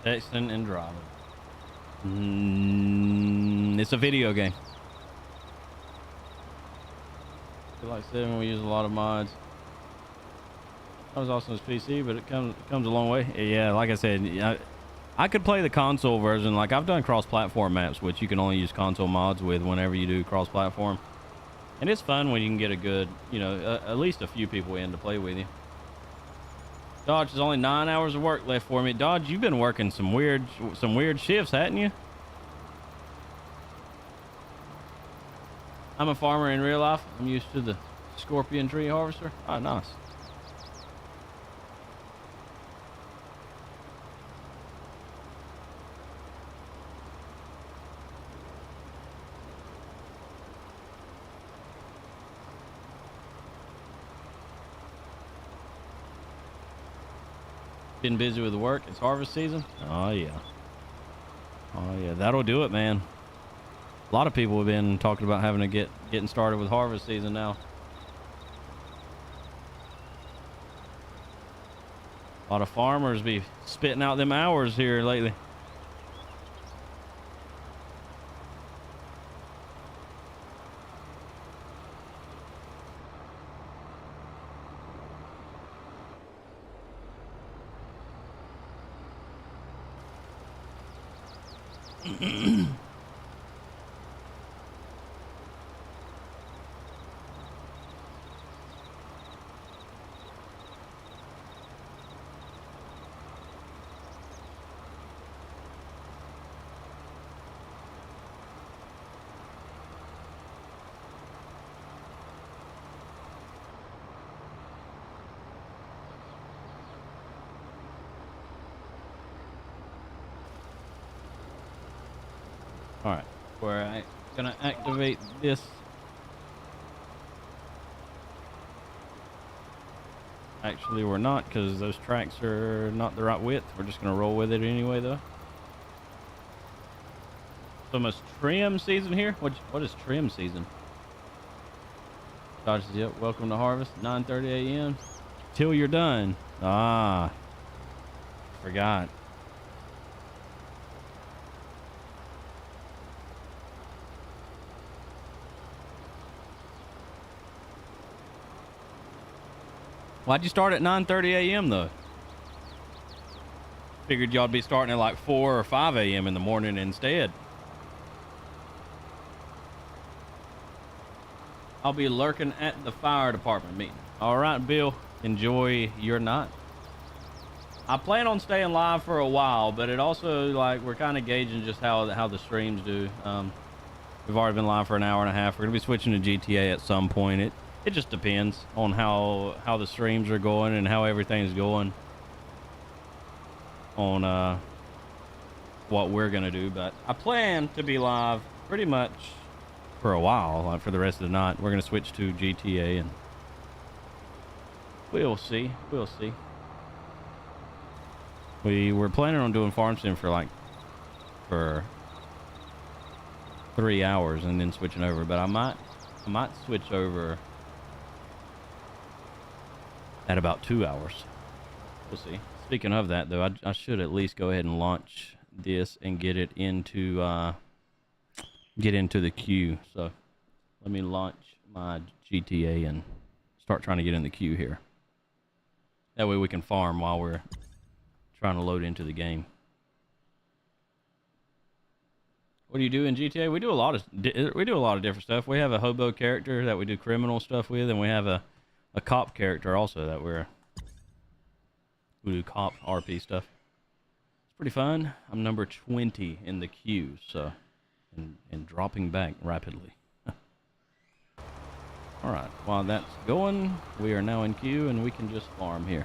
Texting and driving. It's a video game. Like 7, we use a lot of mods. That was also his PC, but it comes a long way. Yeah, like I said, I could play the console version. Like I've done cross-platform maps, which you can only use console mods with whenever you do cross-platform, and it's fun when you can get a good, you know, at least a few people in to play with you. Dodge, there's only 9 hours of work left for me. Dodge, you've been working some weird shifts, hadn't you? I'm a farmer in real life. I'm used to the scorpion tree harvester. Oh, nice. Been busy with the work. It's harvest season. Oh yeah. Oh yeah. That'll do it, man. A lot of people have been talking about having to getting started with harvest season now. A lot of farmers be spitting out them hours here lately. All right, we're gonna activate this. Actually, we're not, because those tracks are not the right width. We're just gonna roll with it anyway, though. It's almost trim season here. What is trim season? Dodge says, yep. Welcome to harvest. 9:30 a.m. till you're done. Ah, forgot. Why'd you start at 9:30 a.m. though? Figured y'all'd be starting at like 4 or 5 a.m. in the morning instead. I'll be lurking at the fire department meeting. All right, Bill, enjoy your night. I plan on staying live for a while, but it also, like, we're kind of gauging just how the streams do. We've already been live for an hour and a half. We're gonna be switching to GTA at some point. It just depends on how the streams are going and how everything's going on what we're gonna do. But I plan to be live pretty much for a while, like for the rest of the night. We're gonna switch to GTA and we'll see. We'll see. We were planning on doing farm sim for 3 hours and then switching over, but I might switch over at about 2 hours. We'll see. Speaking of that, though, I should at least go ahead and launch this and get it into the queue. So let me launch my GTA and start trying to get in the queue here. That way we can farm while we're trying to load into the game. What do you do in GTA? We do a lot of different stuff. We have a hobo character that we do criminal stuff with, and we have a cop character also that we do cop RP stuff. It's pretty fun. I'm number 20 in the queue, so and dropping back rapidly. All right, while that's going, we are now in queue and we can just farm here.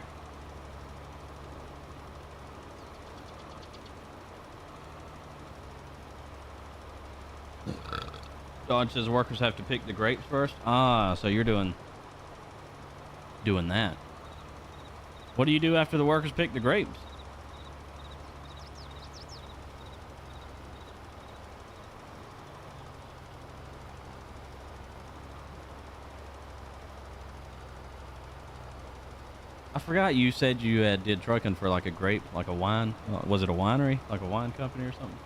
Dodge says workers have to pick the grapes first. Ah, so you're doing that. What do you do after the workers pick the grapes? I forgot you said you did trucking for like a grape, like a wine. Was it a winery? Like a wine company or something?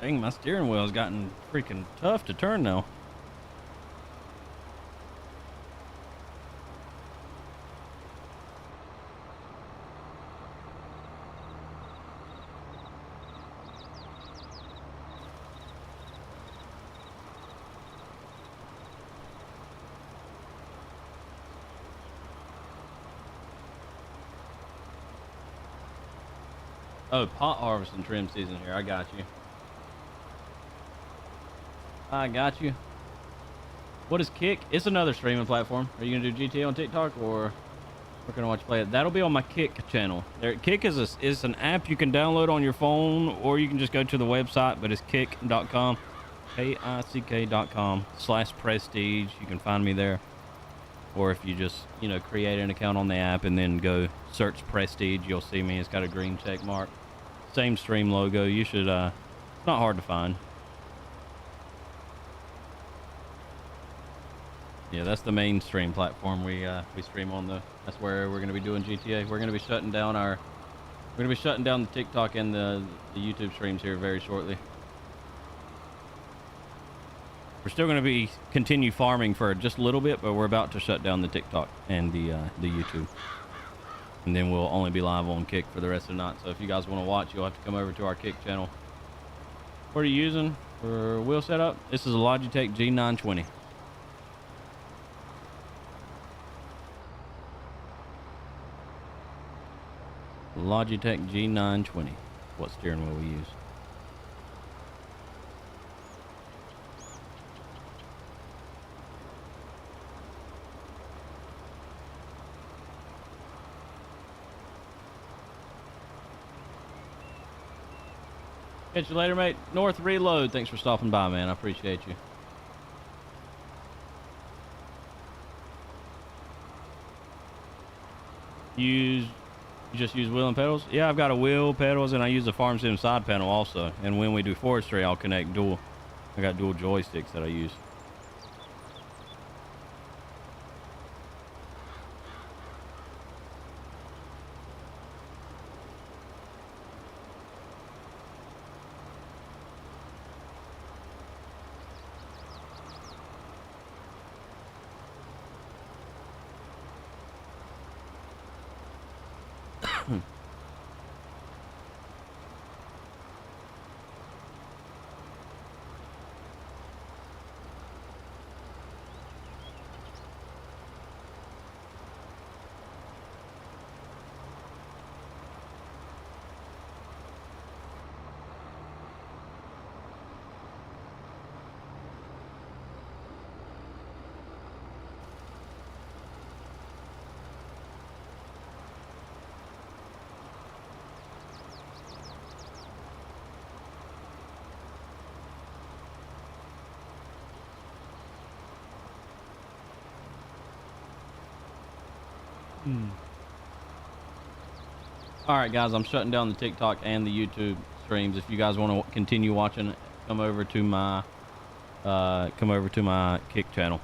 Dang, my steering wheel's gotten freaking tough to turn now. Oh, pot harvest and trim season here. I got you. I got you. What is Kick? It's another streaming platform. Are you gonna do GTA on TikTok or we're gonna watch play it? That'll be on my Kick channel. Kick is an app you can download on your phone, or you can just go to the website, but it's kick.com, kick.com/prestige. You can find me there. Or if you just, create an account on the app and then go search Prestige, you'll see me. It's got a green check mark. Same stream logo. You should, it's not hard to find. Yeah, that's the main stream platform we stream on. That's where we're going to be doing GTA. We're going to be shutting down the TikTok and the YouTube streams here very shortly. We're still going to continue farming for just a little bit, but we're about to shut down the TikTok and the YouTube. And then we'll only be live on Kick for the rest of the night. So if you guys want to watch, you'll have to come over to our Kick channel. What are you using for wheel setup? This is a Logitech G920. Logitech G920. What steering wheel we use. Catch you later, mate. North Reload, thanks for stopping by, man. I appreciate you. You just use wheel and pedals? Yeah, I've got a wheel, pedals, and I use the Farm Sim side panel also. And when we do forestry, I'll connect dual. I got dual joysticks that I use. All right, guys, I'm shutting down the TikTok and the YouTube streams. If you guys want to continue watching, come over to my Kick channel.